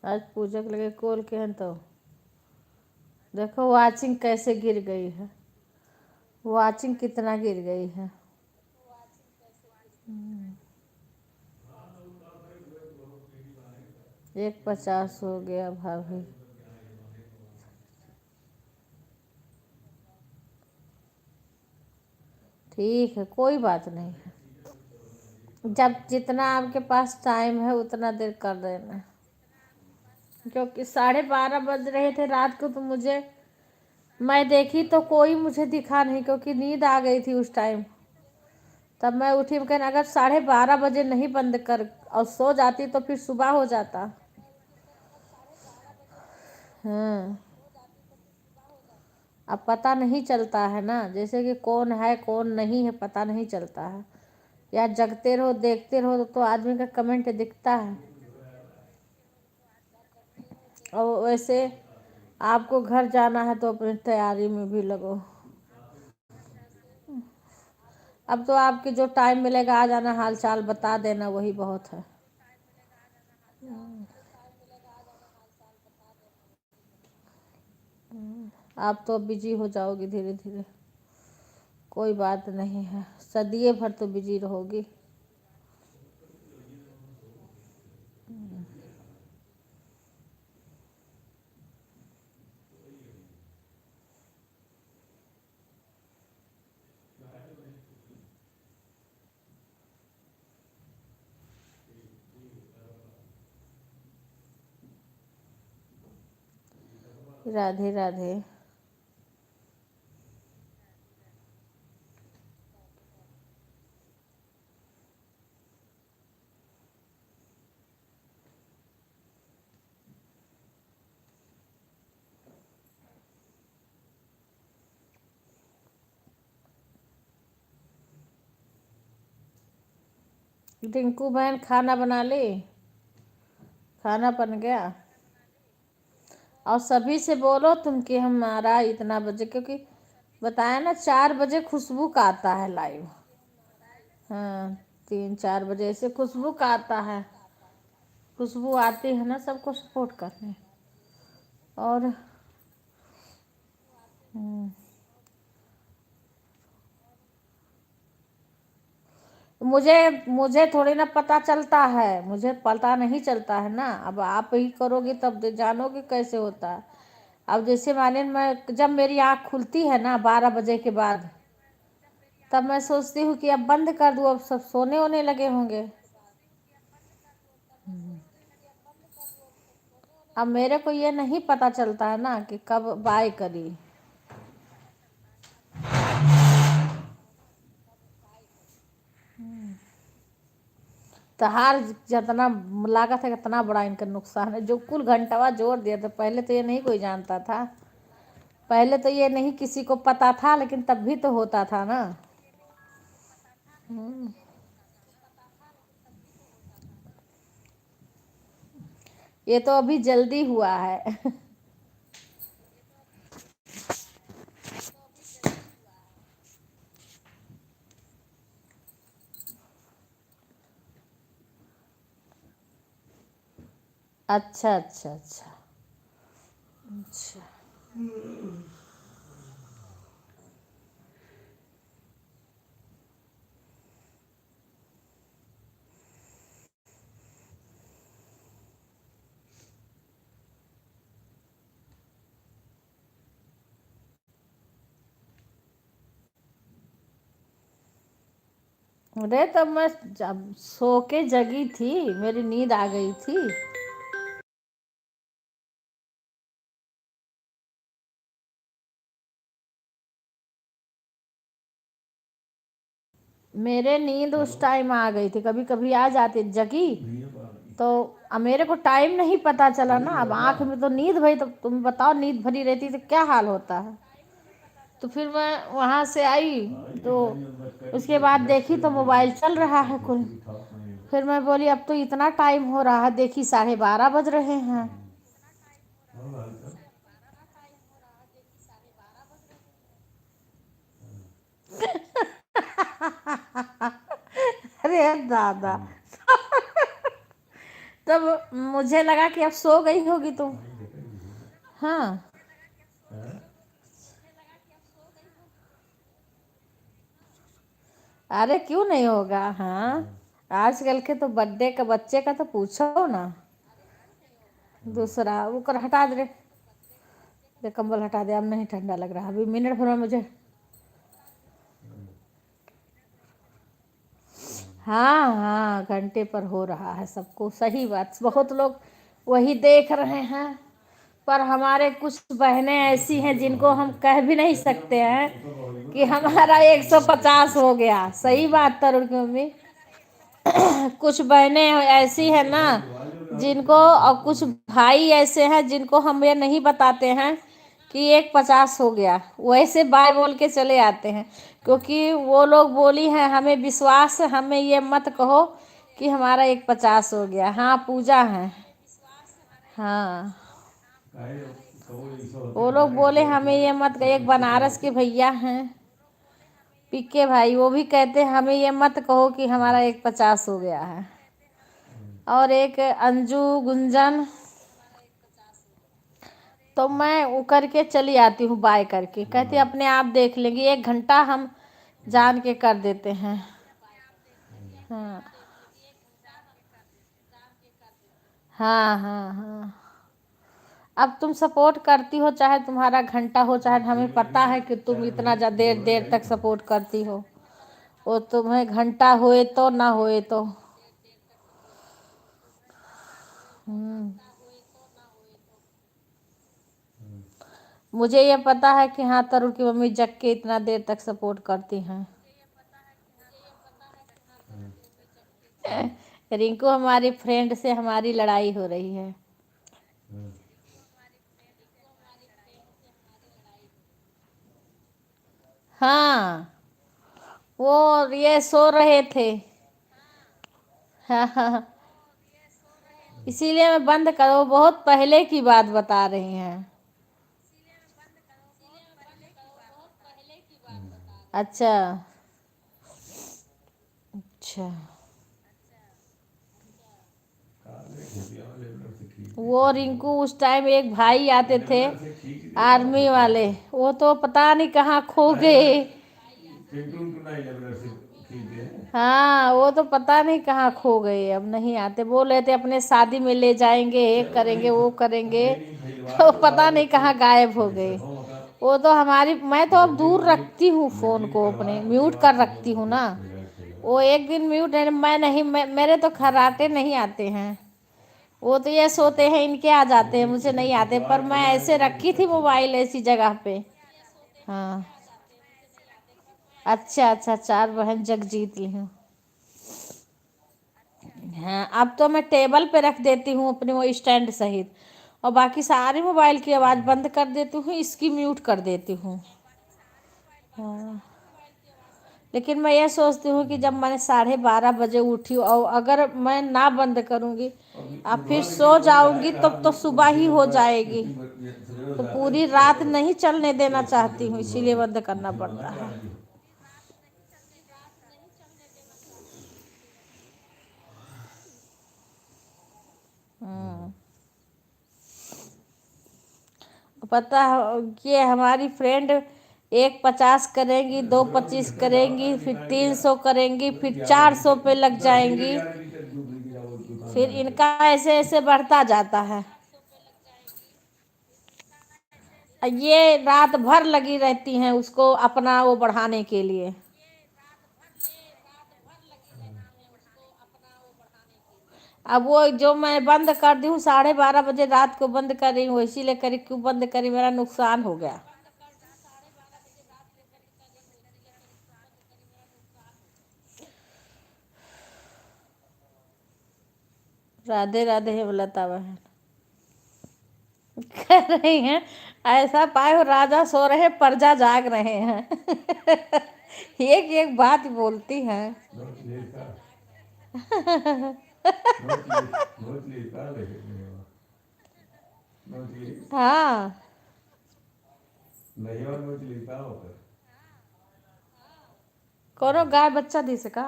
आज पूजक लगे कोल के हैं, तो देखो वाचिंग कैसे गिर गई है, वाचिंग कितना गिर गई है। 150 हो गया भाभी। ठीक है कोई बात नहीं है, जब जितना आपके पास टाइम है उतना देर कर देना, क्योंकि 12:30 बज रहे थे रात को, तो मुझे मैं देखी तो कोई मुझे दिखा नहीं, क्योंकि नींद आ गई थी उस टाइम। तब मैं उठी, मैं अगर 12:30 बजे नहीं बंद कर और सो जाती तो फिर सुबह हो जाता। हाँ, अब पता नहीं चलता है ना, जैसे कि कौन है कौन नहीं है पता नहीं चलता है। या जगते रहो देखते रहो तो आदमी का कमेंट दिखता है। और वैसे आपको घर जाना है तो अपनी तैयारी में भी लगो। अब तो आपकी जो टाइम मिलेगा आ जाना, हाल चाल बता देना, वही बहुत है। आप तो बिजी हो जाओगी धीरे धीरे, कोई बात नहीं है, सदिये भर तो बिजी रहोगी। राधे राधे। टिंकू बहन खाना बना ली? खाना बन गया? और सभी से बोलो तुम कि हमारा इतना बजे, क्योंकि बताया ना 4 बजे खुशबू का आता है लाइव। हाँ, 3-4 बजे ऐसे खुशबू का आता है। खुशबू आती है ना सबको सपोर्ट करने। और हम्म, मुझे मुझे थोड़ी ना पता चलता है, मुझे पता नहीं चलता है ना। अब आप ही करोगे तब जानोगे कैसे होता है। अब जैसे माने मैं, जब मेरी आँख खुलती है ना 12 बजे के बाद, तब मैं सोचती हूँ कि अब बंद कर दूँ, अब सब सोने होने लगे होंगे। अब मेरे को ये नहीं पता चलता है ना कि कब बाय करी। तहार जितना लागत है कितना बड़ा इनका नुकसान है, जो कुल घंटावा जोड़ दिया था। पहले तो ये नहीं कोई जानता था, पहले तो ये नहीं किसी को पता था, लेकिन तब भी तो होता था ना। ये तो अभी जल्दी हुआ है। अच्छा अच्छा अच्छा अच्छा। अरे तब मैं जब सो के जगी थी, मेरी नींद आ गई थी। मेरे नींद उस टाइम आ गई थी, कभी कभी आ जाती जगी तो। अब मेरे को टाइम नहीं पता चला ना, अब आंख में तो नींद भरी, तो तुम बताओ नींद भरी रहती तो क्या हाल होता है। तो फिर मैं वहाँ से आई तो उसके बाद देखी तो मोबाइल चल रहा है कुल। फिर मैं बोली अब तो इतना टाइम हो रहा है, देखी 12:30 बज रहे हैं। अरे दादा, तब मुझे लगा कि अब सो गई होगी तुम। हाँ, अरे क्यों नहीं होगा। हाँ, आजकल के तो बर्थडे का बच्चे का तो पूछो ना। दूसरा वो कर हटा दे, दे कंबल हटा दे, अब नहीं ठंडा लग रहा, अभी मिनट भर में मुझे। हाँ हाँ, घंटे पर हो रहा है सबको, सही बात, बहुत लोग वही देख रहे हैं। पर हमारे कुछ बहनें ऐसी हैं जिनको हम कह भी नहीं सकते हैं कि हमारा 150 हो गया। सही बात तरुण की मम्मी। कुछ बहनें ऐसी है ना जिनको, और कुछ भाई ऐसे हैं जिनको हम ये नहीं बताते हैं कि 150 हो गया, वैसे बाय बोल के चले आते हैं, क्योंकि वो लोग बोली हैं हमें विश्वास है, हमें ये मत कहो कि हमारा 150 हो गया। हाँ पूजा है, हाँ वो लोग बोले हमें ये मत, एक बनारस के भैया हैं पीके भाई, वो भी कहते हैं हमें ये मत कहो कि हमारा 150 हो गया है। और एक अंजू गुंजन, तो मैं वो करके चली आती हूँ बाय करके, कहती अपने आप देख लेंगे, 1 घंटा हम जान के कर देते हैं। हाँ हाँ हाँ हाँ। अब तुम सपोर्ट करती हो, चाहे तुम्हारा घंटा हो, चाहे हमें पता है कि तुम इतना देर देर तक सपोर्ट करती हो, वो तुम्हें घंटा होए तो ना होए तो। हम्म, मुझे ये पता है कि हाँ तरुण की मम्मी जग के इतना देर तक सपोर्ट करती हैं। रिंकू हमारी फ्रेंड से हमारी लड़ाई हो रही है। हाँ वो ये सो रहे थे। हाँ हाँ हाँ। इसीलिए मैं बंद करो, बहुत पहले की बात बता रही हैं। अच्छा अच्छा। वो रिंकू उस टाइम एक भाई आते थे आर्मी वाले, वो तो पता नहीं कहाँ खो गए। हाँ वो तो पता नहीं कहाँ खो गए, अब नहीं आते, बोल रहे थे अपने शादी में ले जाएंगे, ये करेंगे वो करेंगे, तो पता नहीं कहाँ गायब हो गए। वो तो हमारी, मैं तो अब दूर रखती हूँ फोन को, अपने म्यूट कर रखती हूँ ना। वो एक दिन म्यूट है, मैं नहीं, मेरे तो खर्राटे नहीं आते हैं। वो तो ये सोते हैं इनके आ जाते हैं, मुझे नहीं आते, पर मैं ऐसे रखी थी मोबाइल ऐसी जगह पे। हाँ अच्छा अच्छा, 4 बहन जग जीत ली हूँ। हाँ अब तो मैं टेबल पे रख देती हूँ अपने वो स्टैंड सहित, और बाकी सारी मोबाइल की आवाज़ बंद कर देती हूँ, इसकी म्यूट कर देती हूँ। हाँ लेकिन मैं ये सोचती हूँ कि जब मैं 12:30 बजे उठी और अगर मैं ना बंद करूँगी, अब फिर सो जाऊँगी तब तो सुबह ही हो जाएगी, तो पूरी रात नहीं चलने देना चाहती हूँ, इसीलिए बंद करना पड़ता है। पता है ये हमारी फ्रेंड 150 करेंगी, 225 करेंगी, फिर 300 करेंगी, फिर 400 पे लग जाएंगी, फिर इनका ऐसे ऐसे बढ़ता जाता है। ये रात भर लगी रहती हैं उसको अपना वो बढ़ाने के लिए। अब वो जो मैं बंद कर दी हूँ 12:30 बजे रात को बंद कर रही हूँ, इसीलिए करी, क्यों बंद करी, मेरा नुकसान हो गया। राधे राधे हेमलता बहन कह रही हैं ऐसा पाए हो राजा सो रहे प्रजा जाग रहे हैं। एक एक बात बोलती हैं। हाँ कोनो गाय बच्चा दी सका,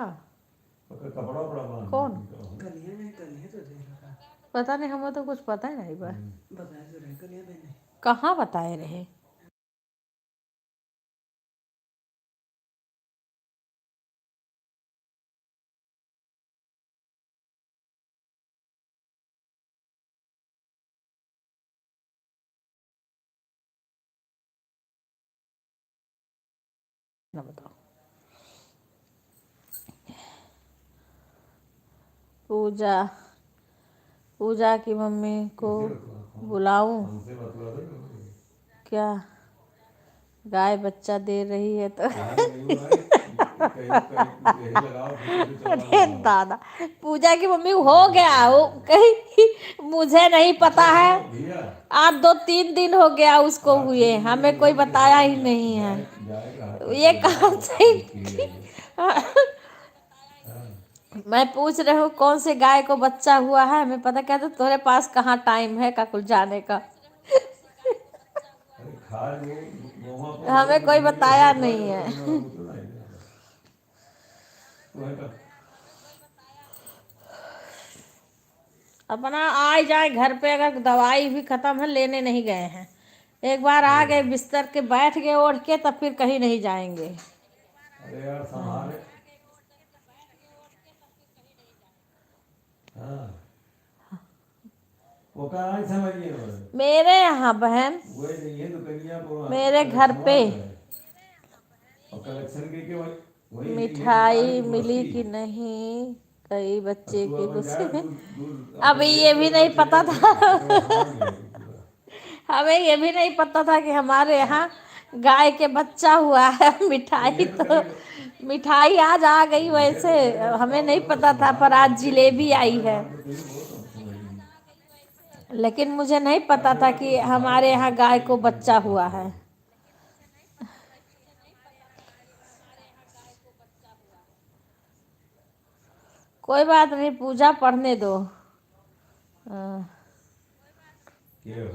कौन कलिया नहीं, कलिया तो दे रहा। पता नहीं, हमें तो कुछ पता ही नहीं बा। बताया तो रहे कलिया मैंने। कहाँ बताए रहे। ना बताओ। पूजा, पूजा की मम्मी को बुलाऊं? हमसे बतला दो क्या गाय बच्चा दे रही है तो? यहाँ नहीं हुआ है, कहीं कहीं यही लगाओ, फिर से चौड़ा अरे लगाओ। दादा, पूजा की मम्मी हो गया वो कहीं, मुझे नहीं पता अच्छा है। सुनो भैया, आज 2-3 दिन हो गया उसको आप हुए, 3 दिन हमें की कोई रोज के बताया ही बाद नहीं है। गाय का हाथ ये पकड़ कहाँ लो, से ये की है ये। हाँ, मैं पूछ रही हूँ कौन से गाय को बच्चा हुआ है, हमें पता क्या? तो तुम्हारे पास कहाँ टाइम है का कुछ जाने का? अरे खाद वो गोमा पर हो हमें तो कोई तुम्हें लिए बताया फिर खा नहीं जाओ, है। तुम्हें वो तो नहीं देगा। तुम्हें का अपना आ जाए घर पे, अगर दवाई भी खत्म है लेने नहीं गए हैं। एक बार आ गए बिस्तर के बैठ गए ओढ़ के, तब फिर कहीं नहीं जाएंगे। अरे यार संभाले। हाँ, वो कहाँ है समझिए ना, मेरे यहाँ बहन, वही नहीं है तो कन्या को मेरे घर कलेक्शन पे वाला है, और कलेक्शन के वही वही नहीं है तो काहे मिठाई को मिली बस्ती। कि नहीं, कई अब बच्चे तू की अपन जाए खुशी। दूध दूध अभी अपन ये देख भी कर नहीं अपन चले पता घर, था। इतना सामान ले आए पूरा। हमें ये भी नहीं पता था कि हमारे यहाँ गाय के बच्चा हुआ है। तो मिठाई ये तो तो करेगा, मिठाई आज आ गई ये वैसे, तो करेगा हमें बताओ, नहीं तो पता था, पर संभाल आज बच्चे को, जिलेबी आई हमारे है। बात तो तेरी बहुत हम समझेंगे। लेकिन मुझे नहीं पता ऐसे था रखो कि संभाल हमारे के यहाँ बच्चे गाय को को तुम बच्चा पास हुआ है। करो। कोई बात नहीं, पूजा पढ़ने दो। हाँ, ये हो,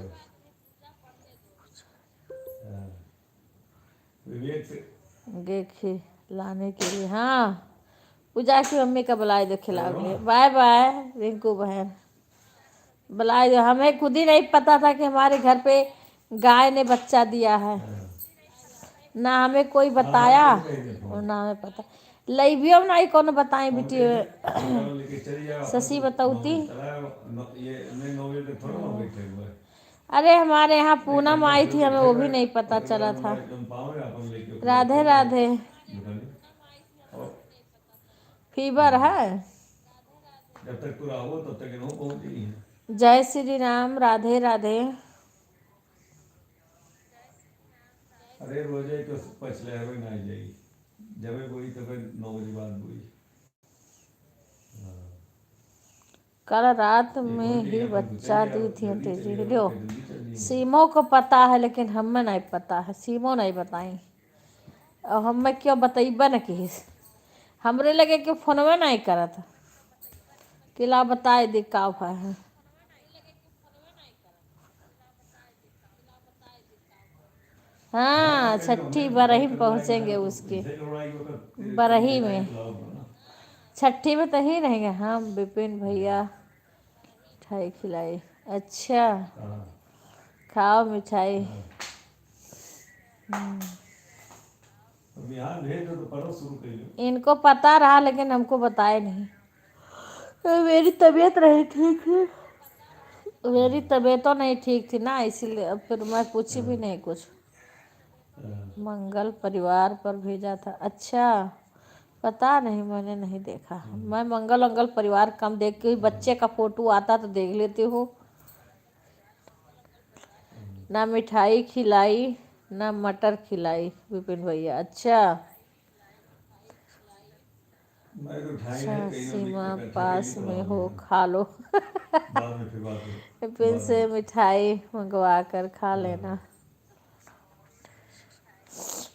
हाँ, विवेक से देखिए लाने के लिए। हाँ, पूजा की मम्मी का बुलाए दो खिलाओ के करो लिए। ना। बाय बाय रिंकू बहन, बुलाए दो। हमें खुद ही नहीं पता था कि हमारे घर पे गाय ने बच्चा दिया है, हाँ, ना हमें कोई हाँ हाँ, बताया चलो कहीं नहीं और फोन ना हमें पता। लइबियो में नहीं कौन बताई फोन बेटी। कैसे निकालो, लेके चली जाओ अपन शशि तो 9 बतौती। बजे चला ये नहीं 9 बजे तक थोड़ा ना बैठे हुए। अरे हमारे यहाँ एक पूनम घंटा आई फिर थी, हमें वो बैठेगा, भी नहीं पता ओकर चला बाद था। मोबाइल कम पावे अपन लेके ओकर बाद राधे चल जाओ राधे। दुकान। और फीवर है? जब तक तू रहो तब तक इन्हों पहुंची है। जय श्री राम, राधे राधे। अरे रोजे तो पछले हुए ना जाई, जब बोई तब 9 बजे बाद बोई। कल रात एक में घंटे ही अपन तो बच्चा चलिए दी आओ, थी जल्दी तेजी चलिए आओ, लो। क्या जल्दी चलिए। सीमो को पता है लेकिन हमें नहीं पता है, सीमो नहीं बताई। और हमें क्यों बतैबा न कि हमरे लगे कि फोनवे नहीं करत कि ला बताए दे का है। हाँ हाँ, कहीं छठी हमें बरही भाई में कर लाएगा पहुँचेंगे ना तो उसके। ऐसे लड़ाई को कर कहीं बरही मिठाई में, खिलाओ ना। छठी में तो ही रहेंगे हम। विपिन भैया मिठाई खिलाई। अच्छा, हाँ खाओ मिठाई। हाँ, अब यहाँ भेज दो तो पढ़ो शुरू कर लो। इनको पता रहा लेकिन हमको बताए नहीं। मेरी तबीयत नहीं ठीक थी, मेरी तबीयत नहीं ठीक थी ना, इसीलिए अब फिर मैं पूछी भी नहीं कुछ। मंगल परिवार पर भेजा था। अच्छा, पता नहीं, मैंने नहीं देखा। मैं मंगल परिवार कम देख के, बच्चे का फोटो आता तो देख लेती हूँ। ना मिठाई खिलाई ना मटर खिलाई विपिन भैया। अच्छा मैं तो उठाई अच्छा, नहीं, कहीं ना सीमा इकट्ठा पास कहीं तो में आओ हो, यहाँ। खा लो। बाद में फिर बात हो, विपिन बाद से में। मिठाई मंगवा कर खा हाँ लेना।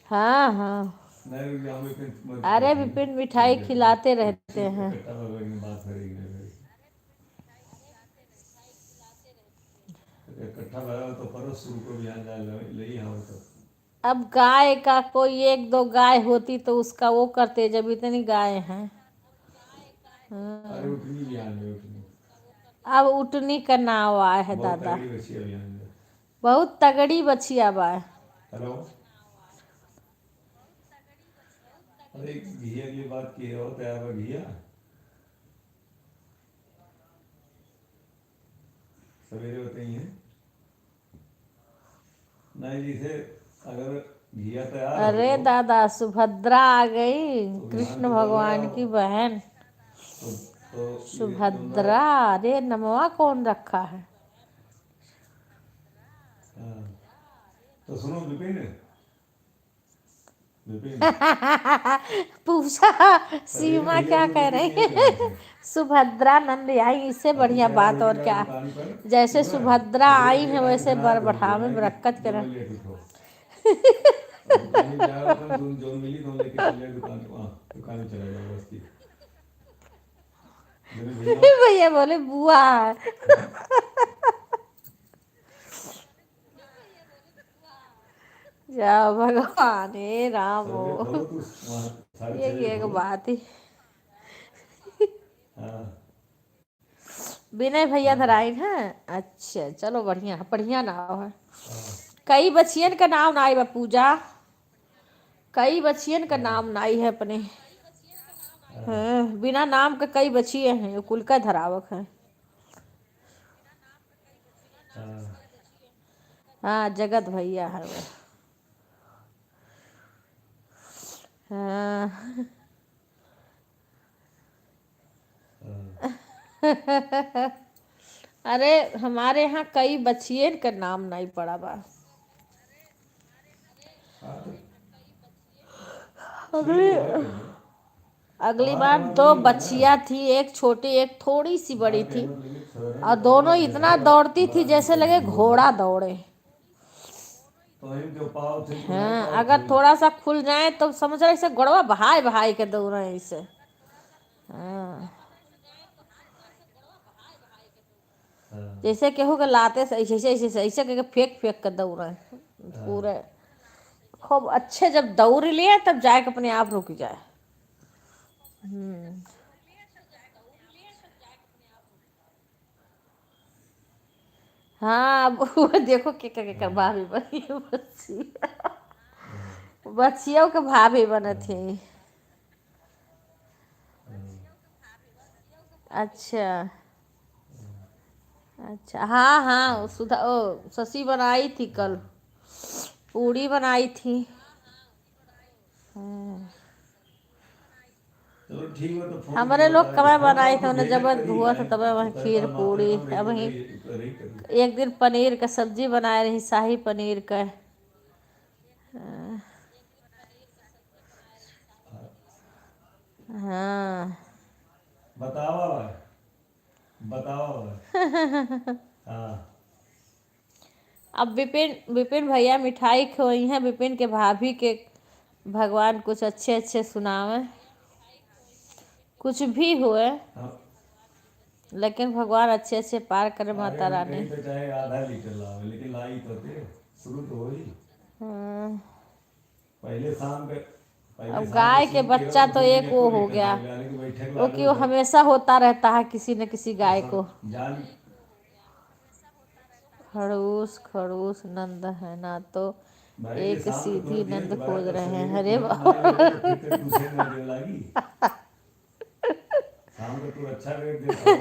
हाँ हाँ, नहीं रुक जाओ, मैं फिर मत अरे पूछिए, विपिन थोड़ी मिठाई देर के खिलाते बाद रहते हैं। इकट्ठा होकर बात करेंगे ना फिर। तो इकट्ठा लगा तो परस शुरू को भी यहाँ जा ले यहाँ तो। अब गाय का कोई 1-2 गाय होती तो उसका वो करते, जब इतनी गाय हैं। अरे उठनी भी यहाँ में उठनी, अब उठनी का नाव आया है बहुत दादा, तगड़ी बची है यहाँ में। बहुत तगड़ी बचिया बा। हेलो, अरे घिया की बात की हो तो यार घिया सवेरे बताइए। नहीं जी से अगर घिया तैयार हो अरे दादा, सुभद्रा आ गई, तो बिहान कृष्ण को चल भगवान जाओ। की बहन तो ये सुभद्रा। अरे नमवा कौन रखा है? हाँ, तो सुनो विपिन, विपिन पूछा पहले सीमा भैया क्या को कह विपिन रही यहीं है। मिलाए थे। सुभद्रा नंद आई, इससे अब तो बढ़िया 4 बात बजे और जाए क्या। दुकान पर, जैसे ठीक है। सुभद्रा और 1 आई बजे है टाइम वैसे बना बर रखो, बढ़ावे जाए कि बरकत जो करे। मैं लेट उठो। और दुकान में जाओ अपन जो मिली तो लेके चले जाए दुकान, वहाँ दुकान में चला जाओ बस्ती मेरे भैया। भैया बोले बुआ। हाँ, जाओ भगवान हे राम सवेरे हो। खोलो तो वहाँ ये 6:30 बजे एक खोलो। बात ही। हाँ विनय भैया हाँ धराइन है। अच्छा चलो बढ़िया बढ़िया नाव है। हाँ कई बच्चियन का नाम नाई बा पूजा, कई बच्चियन का हाँ नाम नाई है अपने। हाँ हाँ, बिना नाम के कई बचिए हैं, कुल का धरावक है। हाँ हाँ जगत भैया है वो। हाँ। हाँ अरे हमारे यहाँ कई बच्चिए का नाम नहीं पड़ा बा। हाँ, तो ठीक अगली हो गए फिर। अगली हमारा बार टाइम तो दो नहीं हुआ ना। बच्चियाँ थी, एक छोटी एक थोड़ी सी हमारा बड़ी थी, कहना मतलब सवेरे और में खोलो दोनों ना इतना जगह दौड़ती थी बड़ा जैसे दिक्कत लगे नहीं होगा। घोड़ा दौड़े। तो इनके पाँव थे तो नहीं हाँ पाँव अगर खुल। थोड़ा सा खुल जाए तो समझ रहे इसे गड़वा बहाए बहाए के दौड़े इसे। हाँ हाँ जैसे केहू के लाते से ऐसे ऐसे ऐसे ऐसे करके फेंक फेंक कर दौड़े हाँ पूरे। खूब अच्छे जब दौड़ लिए तब जाके अपने आप रुक जाए। हाँ अब वो देखो के कर हाँ भाभी बनी है बच्ची। बच्चियों के भाभी बने हाँ थी। हाँ अच्छा अच्छा हाँ हाँ सुधा ओ शशि बनाई थी कल, पूड़ी बनाई थी। हाँ। चलो ठीक है, तो फोन हमारे करके लोग बता देते, कब फोन बनाई और थे तो उन्हें भेजा जब करी हुआ था टाइम तब वहाँ तो खीर तेरा मात्र पूड़ी। काम अब रेगुलर वहीं रही रही करी। एक दिन पनीर का सब्जी बनाए रही, शाही पनीर का। हाँ। बतावा भाई, बतावा भाई। हाँ अब विपिन विपिन भैया मिठाई खोई हैं, विपिन के भाभी के भगवान कुछ अच्छे अच्छे सुनावे, कुछ भी हुए हाँ। लेकिन भगवान अच्छे अच्छे पार करे अरे माता हम रानी। कहीं तो चाहे आधा लीटर लाओ लेकिन लाई तो थे, शुरू तो हुई। हाँ। पहले शाम के पहले अब शाम के गाय के शुरू किया बच्चा तो तो फिर दिन एक वो एको हो लीटर गया, ले लाने की बैठक ला वो लो कि वो उधर। हमेशा होता रहता है किसी न किसी और गाय को। सब जान। खड़ूस खड़ूस नंद है ना तो भाई ये एक शाम को सीधी तुरंत दिए नंद तो भाई खोज तो रहे हैं। सवेरे अरे तुरंत ना लगे तो फिर तेरे दूसरे ना दे लागी। शाम को तू अच्छा रेट देता हो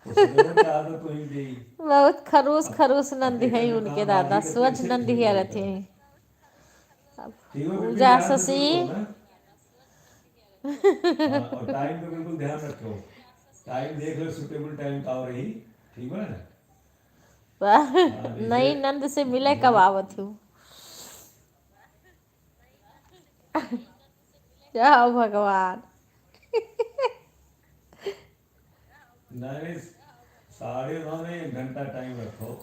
तो सवेरे का आदत तो ही दे। बहुत खरूस अब खरूस अब नंद तेरा है जो उनके काम दादा, बाकी का तेरे स्वच्छ से नंद फिर ही रहते जाएगा। हैं। ठीक है विपिन, पूजा ध्यान से शशि। सुन लो ना। हाँ और टाइम का बिल्कुल ध्यान रखो, टाइम देख लो सुटेबल टाइम का और रही। ठीक है ना। हाँ जैसे नई नंद से मिले कब मान आवत हूँ। जाओ भगवान। नहीं 9:30 में 1 घंटा टाइम रखो,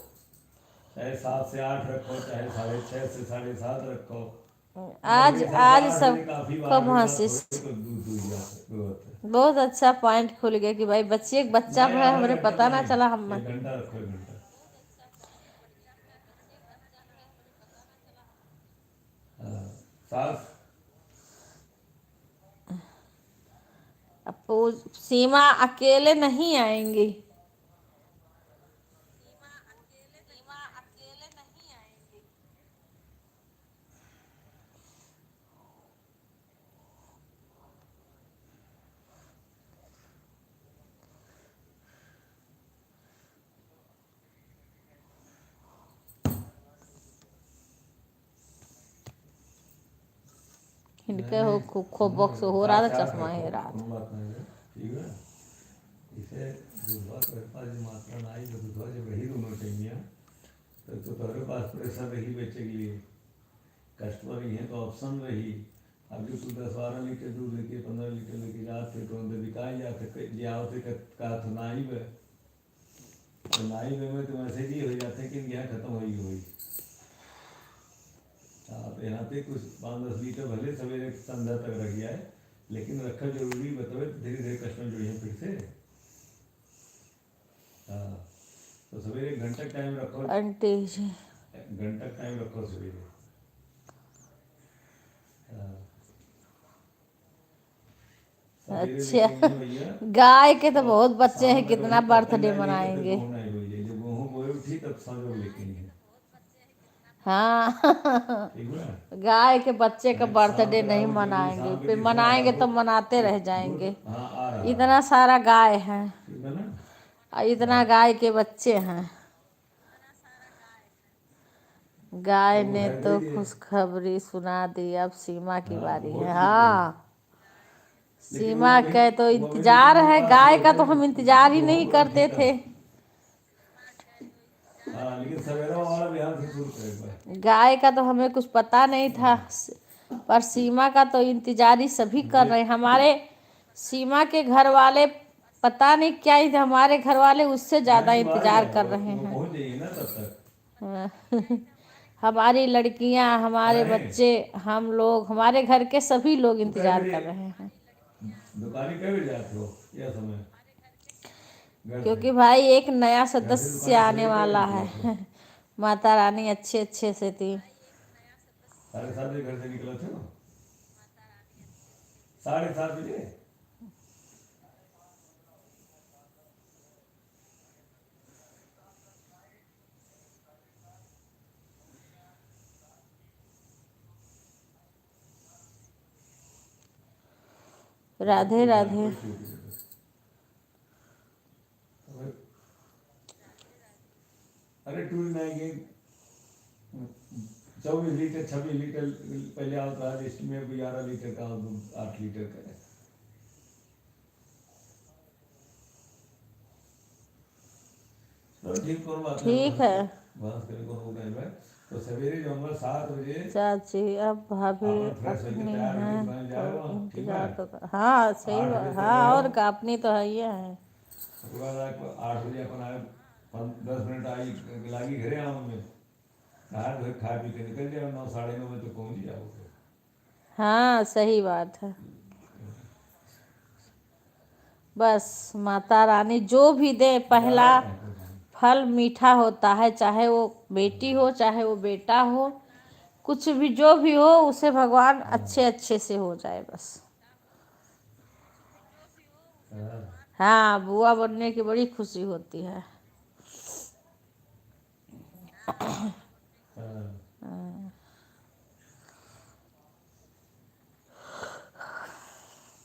चाहे 7 से 8 रखो, चाहे 6:30 से 7:30 रखो। तो मेरे आज हिसाब से आज 8 बजे काफी, सबको 8 बजे बाद महसूस थोड़ी तो दूध दूध जाता होता है। बहुत अच्छा पॉइंट खुल गया कि भाई बच्चे एक बच्चा नहीं है, आधा हमरे घंटा पता ना टाइम, चला हम। 1 घंटा रखो, 1 घंटा। हाँ सास। अब सीमा अकेले नहीं आएंगी। इनके हो नहीं खूब सुनो, बॉक्स हो रहा था, 7 से 8 चश्मा रखो, है रात। कोनो बात नहीं है। ठीक है। इसे दूधवा करता जो मात्रा ना आई तो दूधवा जब वही दोनों टाइमिया तो तुम्हारे पास प्रेशर रही बेचे के लिए, कस्टमर ही है तो ऑप्शन रही। अब जो तू 10-12 लीटर दूध लेके 15 लीटर लेके जाते तो अंदर बिकाई जाते जे आवते का तो नाई है, तो नाई में तो मैसेज ही हो जाते कि यहाँ खत्म हुई। आप यहाँ पे कुछ 5-10 लीटर भले सवेरे संध्या तक रख गया है, लेकिन रखा जरूरी बताओ, धीरे धीरे कस्टमर जुड़े हैं फिर से। हाँ, तो सवेरे एक घंटा टाइम रखो, आंटी जी घंटा टाइम रखो सवेरे। हाँ, सवेरे अच्छा, लेके भैया गाय के तो बहुत और बच्चे शाम हैं, में कितना रोटी बर्थडे लेके मनाएंगे। गेहूँ नहीं हुई है, जब गेहूँ बोए उठी तब समझो लेके है। हाँ ठीक है, गाय के बच्चे का शाम बर्थडे के नहीं आओ जल्दी, मनाएंगे, शाम के फिर देखो आ रहा मनाएंगे तो दूध, मनाते रह दूध जाएंगे। दूध हाँ आ रहा है, इतना सारा गाय है ठीक है ना। और इतना हाँ, गाय के बच्चे हैं। गाय तो वो ने घर तो भेजिए। खुशखबरी सुना दी, अब सीमा की हाँ बारी बहुत है। ठीक हुई, हाँ, लेकिन सीमा के तो वो अभी तो इंतजार तुम्हारे है, पास गाय ही का होते तो हैं, हम इंतजार ही गेहूँ नहीं बोए उठी करते थे। तब। हाँ, लेकिन सवेरा वाला बिहान से शुरू करेगा। गाय का तो हमें कुछ पता नहीं था, पर सीमा का तो इंतजार ही सभी कर रहे हैं। हमारे सीमा के घर वाले पता नहीं क्या ही, हमारे घर वाले उससे ज्यादा नहीं, तुम आ इंतजार कर जाओ, रहे वो हैं। पहुँच जाइए ना तब तक। हमारी लड़कियां, हमारे नहीं, बच्चे, हम लोग, हमारे घर के सभी लोग तो कै इंतजार बजे कर रहे हैं। दुकानी कै बजे जाते हो यह समय, घर से क्योंकि भाई एक नया घर से सदस्य दुकानी आने सवेरे कै बजे वाला निकला है। था? माता रानी अच्छे अच्छे से थी। 7:30 बजे घर से निकला था ना, 7:30 बजे। राधे कोई जान राधे। कोई छूट नहीं। अरे टूर नहीं गए, 24 लीटर 26 लीटर पहले आता है लिस्ट में, 11 लीटर का, 8 लीटर का है। तो ठीक, कौन बात है, ठीक है बहस करे कौन हो गए। तो सवेरे जाऊंगा 7 बजे, चाची, अब भाभी अपना फ्रेश होकर अपनी तैयार है होकर दुकान तो जाएगा, ठीक है। इंतजार तो कर। हाँ सही 8 बजे बात, तक हाँ रहो, और का, अपनी तो है ही है। उसके बाद 8 बजे अपन आए, 10 मिनट आई लागी घरे आऊँ में, नहा धो खा पी के निकल जाओ, 9 साढ़े 9 में तो पहुँच जाओगे। हाँ सही बात है। बस माता रानी जो भी दे, पहला ज़्यादा नहीं कुछ नहीं। फल मीठा होता है, चाहे वो बेटी हो चाहे वो बेटा हो, कुछ भी जो भी हो उसे भगवान अच्छे अच्छे से हो जाए बस। हाँ, हाँ, बुआ बनने की बड़ी खुशी होती है। हाँ,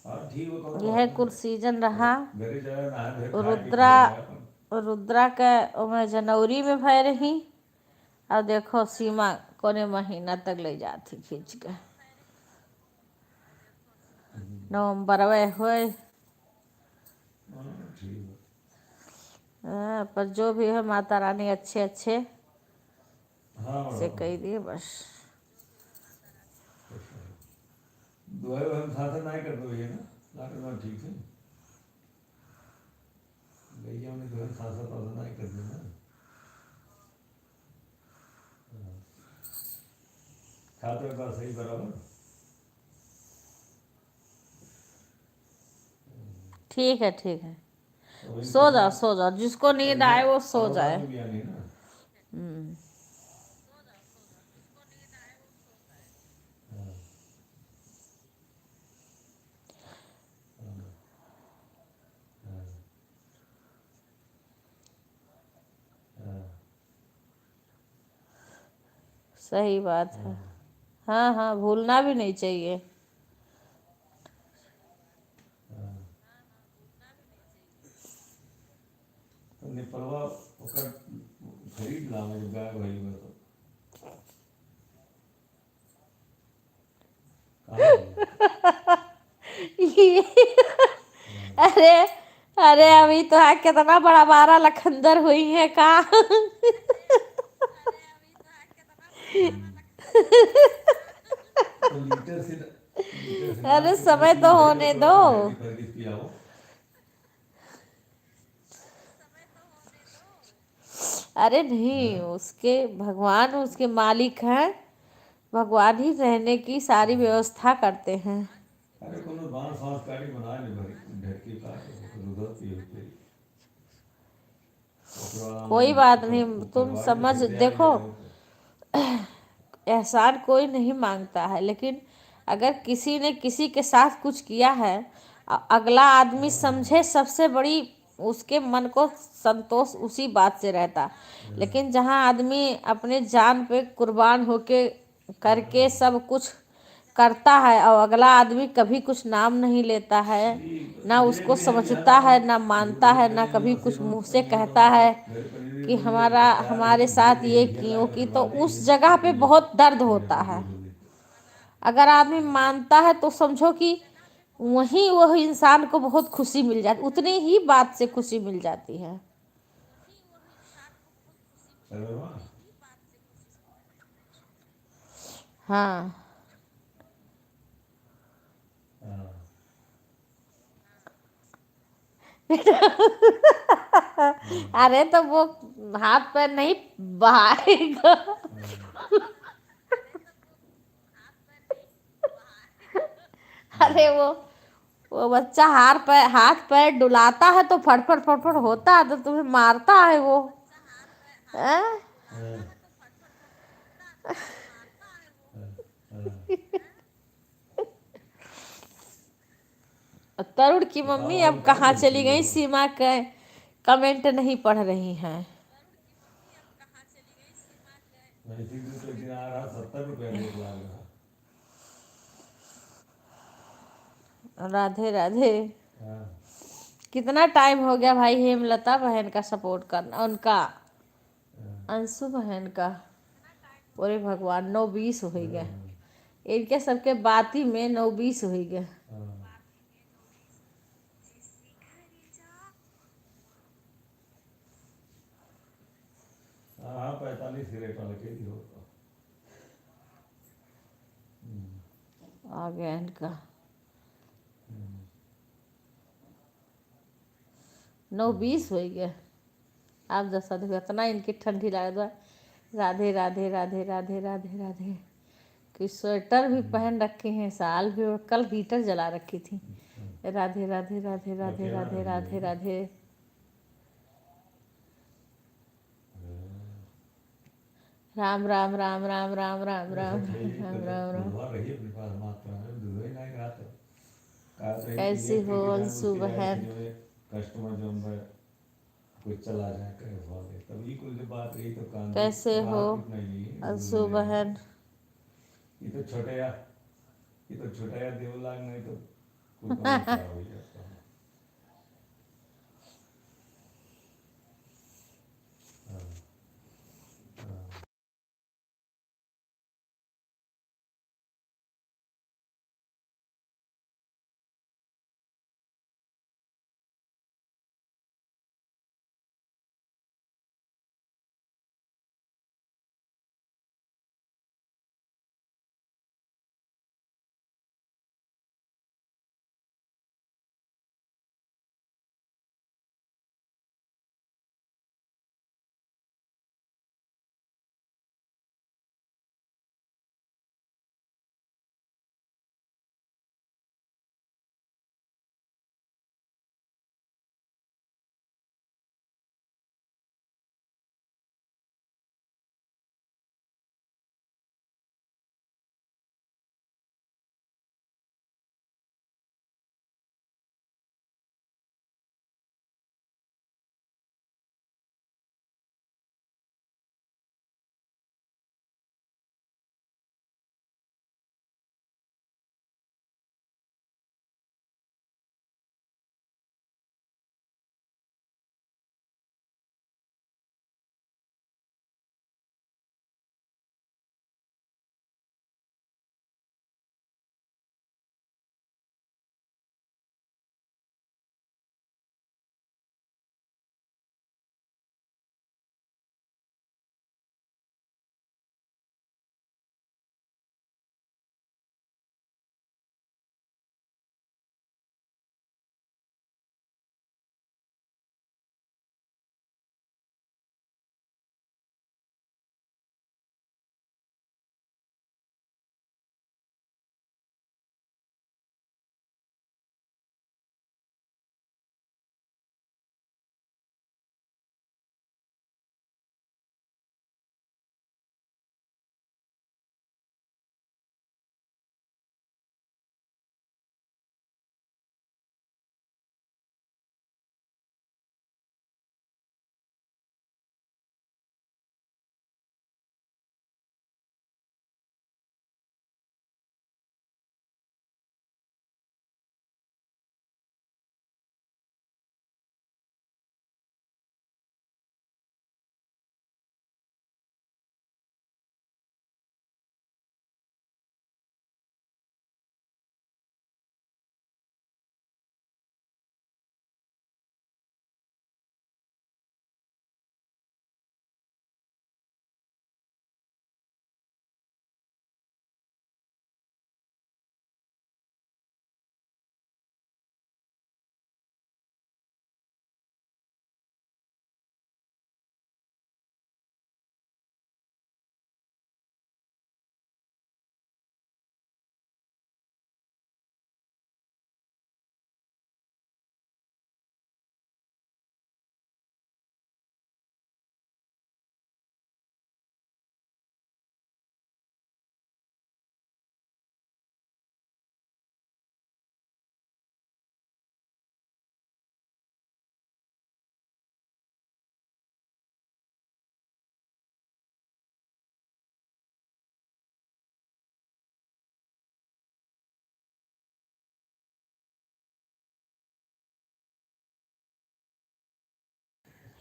और ठीक हो, कौन यह बात कुल सीजन रहा। नहीं। घरे जाए, नहा धो खा पी के रुद्रा, घरे जाए अपन। रुद्रा का मैं जनवरी में भय रही, अब देखो सीमा कोने महीना तक ले जाती खींच के, नवंबर में हुए। हाँ, ठीक है। पर जो भी है माता रानी अच्छे अच्छे हाँ से बड़ा कह दिए बस। दुआएं हम साथ नहीं कर दो ये ना, ना करना ठीक है। भैया हमने दुआएं साथ साथ नहीं कर देना। खाते का सही बराबर। ठीक है ठीक है, तो वही सो करना, जाओ सो जाओ, जिसको नींद आए वो सो और जाए। बाद में भी आनी है ना। हम्म, हाँ, हाँ, हाँ, सही बात है। हाँ हाँ, भूलना भी नहीं चाहिए। हाँ। तो निपलवा ओकर खरीद लाओ जब गाय भाई में तो कहाँ है? अरे अरे, अभी तो है कितना बड़ा 12 लखंदर हुई है का। तो लीटर से अरे नाप के समय पूछ तो ली भाई, तो होने थोड़ा दो। सा हैवी फर्गिस पियाओ। अरे नहीं, हैं? उसके भगवान उसके मालिक हैं, भगवान ही रहने की सारी व्यवस्था करते हैं। अरे कोनो बांस वांस काटी बना ले भाई, ढक्की काट दूध पियो फिर ओकरा कोई ऑनलाइन बात नहीं, सब तुम करवा ले समझ फिर तैयार ले देखो, आओ तो। एहसान कोई नहीं मांगता है, लेकिन अगर किसी ने किसी के साथ कुछ किया है, अगला आदमी समझे, सबसे बड़ी उसके मन को संतोष उसी बात से रहता। लेकिन जहाँ आदमी अपने जान पे कुर्बान होके करके सब कुछ करता है और अगला आदमी कभी कुछ नाम नहीं लेता है, ना डेट उसको भी है यार समझता अपन, है, ना मानता दूध है, ना पनीर कभी लस्सी कुछ मुंह से पनीर कहता बनाता, है घर पनीर भी कि बन जाए हमारा तो तैयार हमारे रही, घी साथ ये दही घी ला क्यों के की, तो बनवा उस लेंगे जगह पे ले लो बहुत दर्द ले होता अपने है। दूध लेके। अगर आदमी मानता है तो समझो कि वहीं वह इंसान को बहुत खुशी मिल जाती, उतनी ही बात से खुशी मिल जाती है। अरे वाह। हाँ। हाँ। अरे तो वो हाथ पैर नहीं बहाएगा। अरे वो बच्चा हाथ पैर डुलाता है तो फटफट फटफट होता है, तो तुम्हें मारता है वो। हैं? हाँ, हाँ। तरुण की तो काम मम्मी वाम अब कर कहाँ लेती चली है गई, वो। सीमा के कमेंट नहीं पढ़ रही हैं। मैथिली दूध लेकिन आ रहा 70 रुपया रेट लाग रहा। राधे राधे। हाँ। कितना टाइम हो गया भाई हेमलता बहन का सपोर्ट करना, उनका अंशु बहन का। अरे भगवान, 9:20 हो गया इनके सबके बाती में, 9:20 हो गया। हाँ। हाँ 45 की रेट वाला के ही होता। आ गया इनका 9:20 हो गया। आप दस देखो इतना इनकी ठंडी लगा। राधे राधे राधे राधे राधे राधे। कि स्वेटर भी पहन रखे हैं, साल भी, और कल हीटर जला रखी थी। राधे राधे राधे राधे अकेला राधे रह गया राधे ना। राधे। राम राम राम राम राम राम ऐसा राम खाइए राम तो राम राम। दूधवा रही अपने पास मात्रा में दूध ही नहीं रहा था। कहा था कैसी हो इलेक्ट्रिक की अंशु जानबूझ के आई थी बहन? जो है, कस्टमर जो मैं कोई चला जाए कहे वाले तभी कुछ बात रही तो कान की कैसे हो राहत कितना ली दूध अंशु लेने में। बहन? ये तो छोटे या ये तो छोटा या देवलाग नहीं तो कोई कमाई खराब हो जाता है।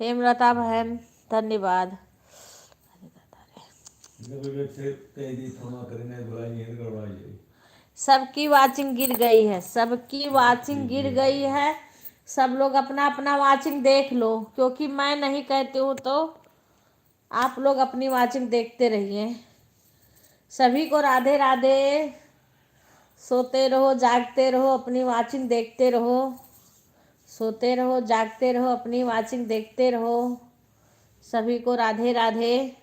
हेमलता बहन धन्यवाद। से कई दी थोड़ा करने बुलाई नहीं करवाई। सबकी वाचिंग गिर गई है, सबकी वाचिंग गिर गई है। सब लोग अपना अपना वाचिंग देख लो, क्योंकि मैं नहीं कहती हूँ तो आप लोग अपनी वाचिंग देखते रहिए। सभी को राधे राधे। सोते रहो जागते रहो, अपनी वाचिंग देखते रहो। सोते रहो जागते रहो, अपनी वाचिंग देखते रहो। सभी को राधे राधे।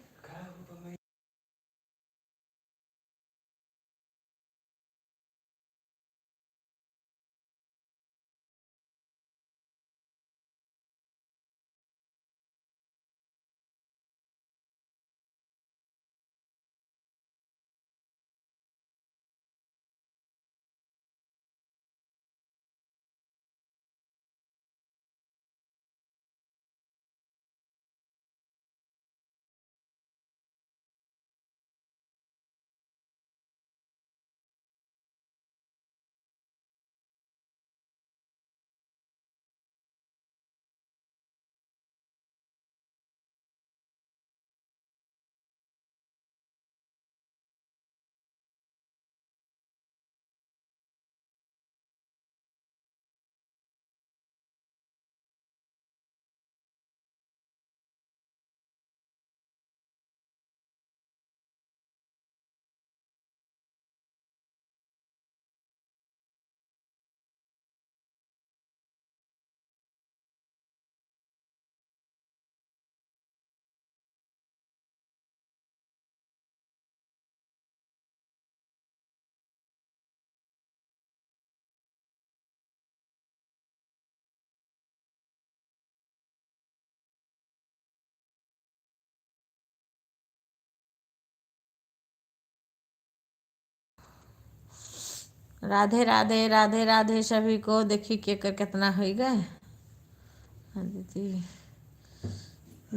राधे राधे राधे राधे सभी को। देखिए केकर कितना हो गए।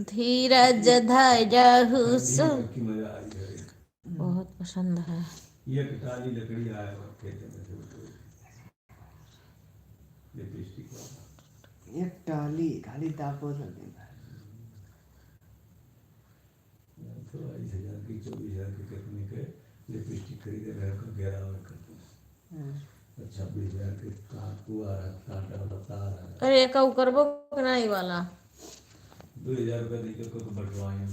धीरज धरहु सो की मजा आ रही है। बहुत पसंद है। ये कटाली लकड़ी आया हुआ खेत में से लिपस्टिक वाला। ये टाली खाली तापो लगे तो 22,000 की 24,000 की कितने के लिपस्टिक खरीदे घर को घेरा हुआ करते हैं। 26,000 के कांटा वाला तार है। अरे एक करबो नहीं वाला 2,000 रुपये देकर को बटवाए।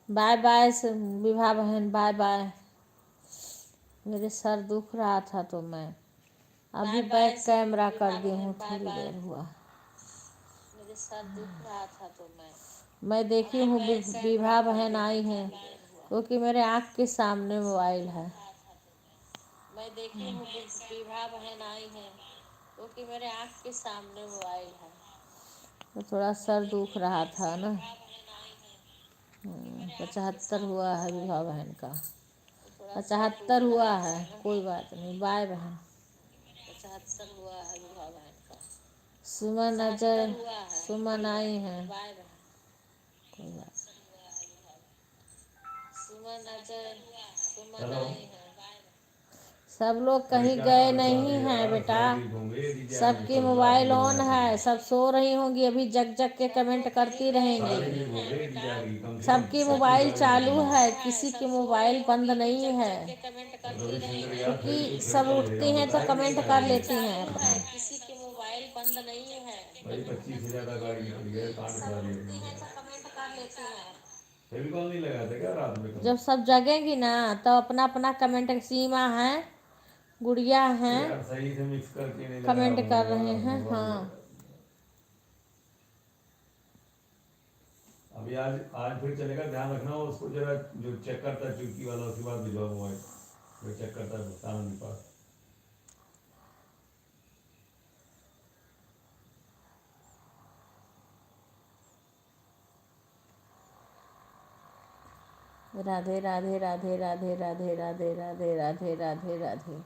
बाय बाय विभा बहन, बाय बाय। मेरे सर दुख रहा था तो मैं अभी बैक कैमरा कर दी हूँ, थोड़ी देर हुआ। मेरे सर दुख रहा था तो मैं देखी हूँ विभा बहन आई हैं, क्योंकि मेरे आँख के सामने मोबाइल है। मैं देखी हूँ विभा बहन आई हैं, क्योंकि मेरे आँख के सामने मोबाइल है। तो थोड़ा सर दुख रहा था ना। 75 हुआ है विभा बहन का, 75 हुआ है। कोई बात नहीं, बाय बहन। 75 हुआ है विभा बहन का। सुमन अजय, सुमन आई हैं, कोई बात। सुमन अजय, सुमन आई हैं। सब लोग कहीं गए नहीं हैं बेटा, सबकी मोबाइल ऑन है, सब सो रही होंगी अभी, जग जग के कमेंट करती रहेंगी। सबकी मोबाइल चालू है, किसी की मोबाइल बंद नहीं है, क्योंकि सब उठती हैं तो कमेंट कर लेती हैं अपना। किसी की मोबाइल बंद नहीं है भाई 25,000 का गाड़ी निकल गया, कांड करा दिया तुमने। कमेंट कर लेती हैं। फेविकॉल नहीं लगाया था क्या रात में? जब सब जगेंगी ना तो अपना अपना कमेंट, सीमा है, गुड़िया हैं, यार सही से मिक्स करके नहीं लगाया कमेंट कर होगा, रहे हैं। होगा हाँ, होगा। अभी आज फिर चलेगा, ध्यान रखना उसको जरा, जो चेक करता है चुटकी वाला, उसके बाद भिजवा मोबाइल, जो चेक करता है भुगतान के पास। राधे राधे राधे राधे राधे राधे राधे राधे राधे राधे।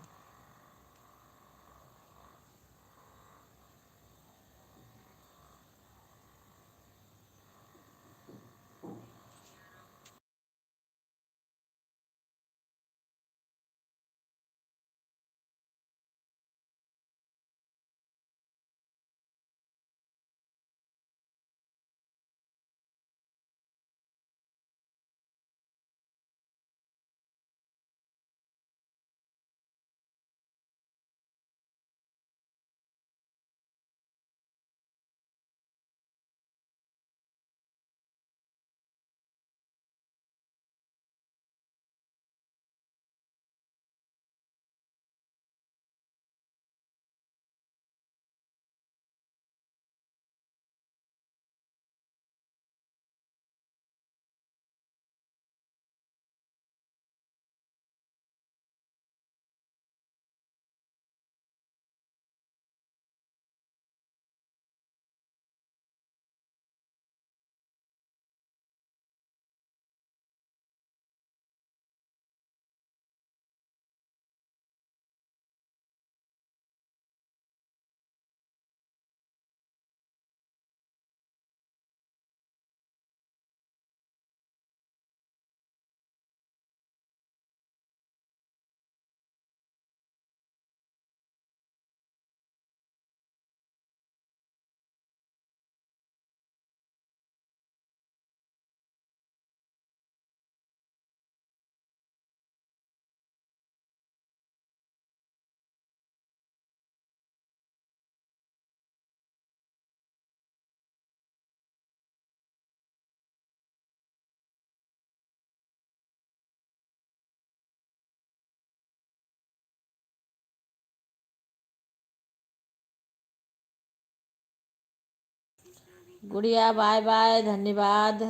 गुड़िया बाय बाय, धन्यवाद,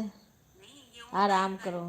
आराम करो।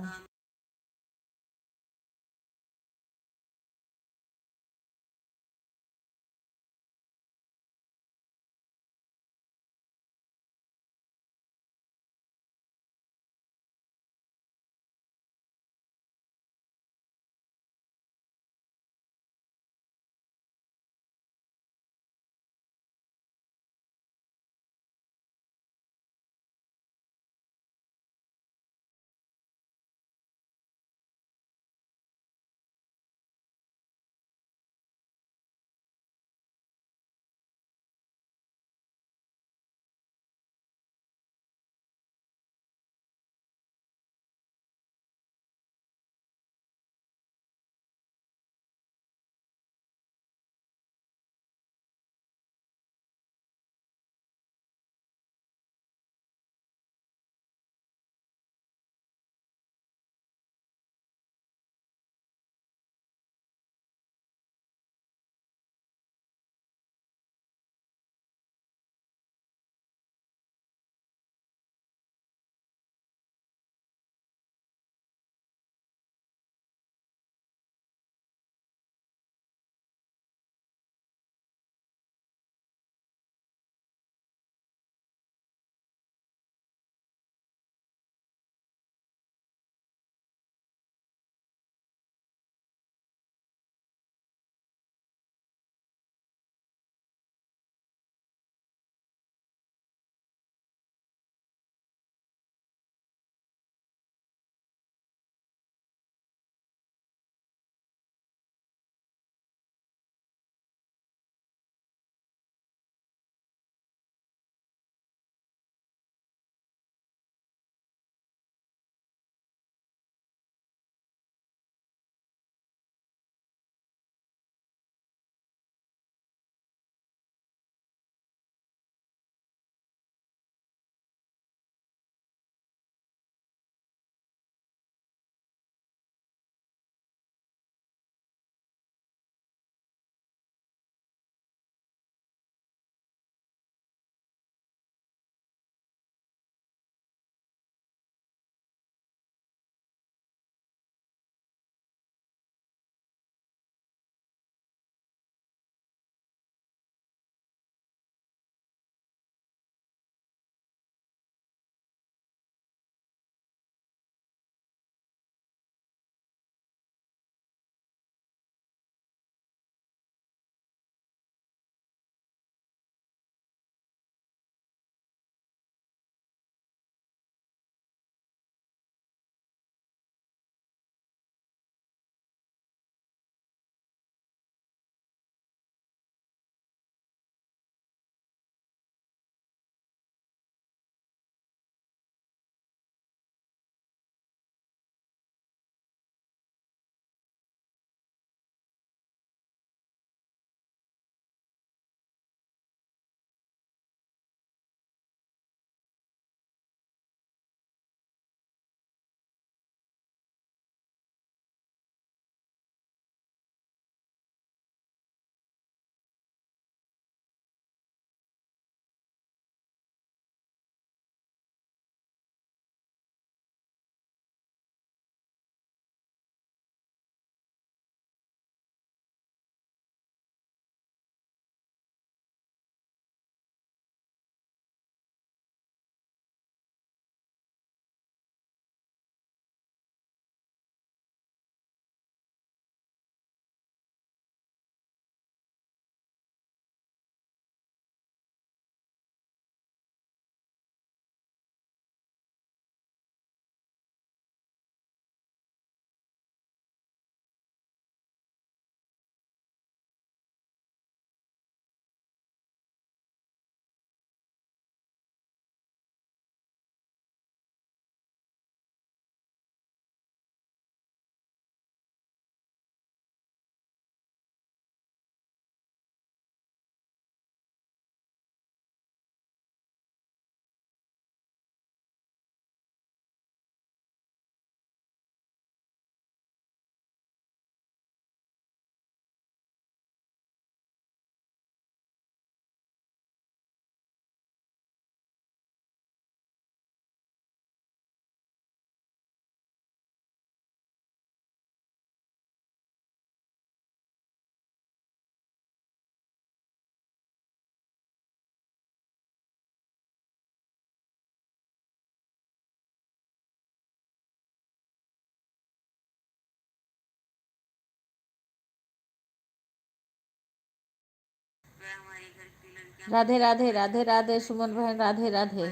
राधे राधे राधे राधे सुमन बहन, राधे राधे।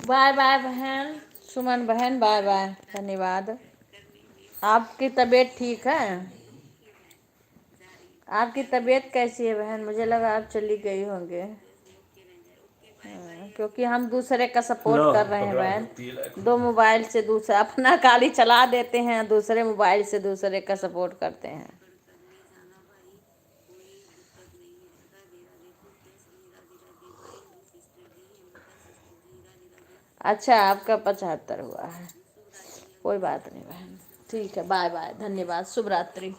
बाय बाय बहन सुमन बहन, बाय बाय, धन्यवाद। आपकी तबीयत ठीक है? आपकी तबीयत कैसी है बहन? मुझे लगा आप चली गई होंगे। क्योंकि हम दूसरे का सपोर्ट कर रहे हैं बहन। दो मोबाइल से दूसरा अपना गाड़ी चला देते हैं, दूसरे मोबाइल से दूसरे का सपोर्ट करते हैं। अच्छा, आपका 75 हुआ है, कोई बात नहीं बहन। ठीक है, बाय बाय, धन्यवाद, शुभ रात्रि।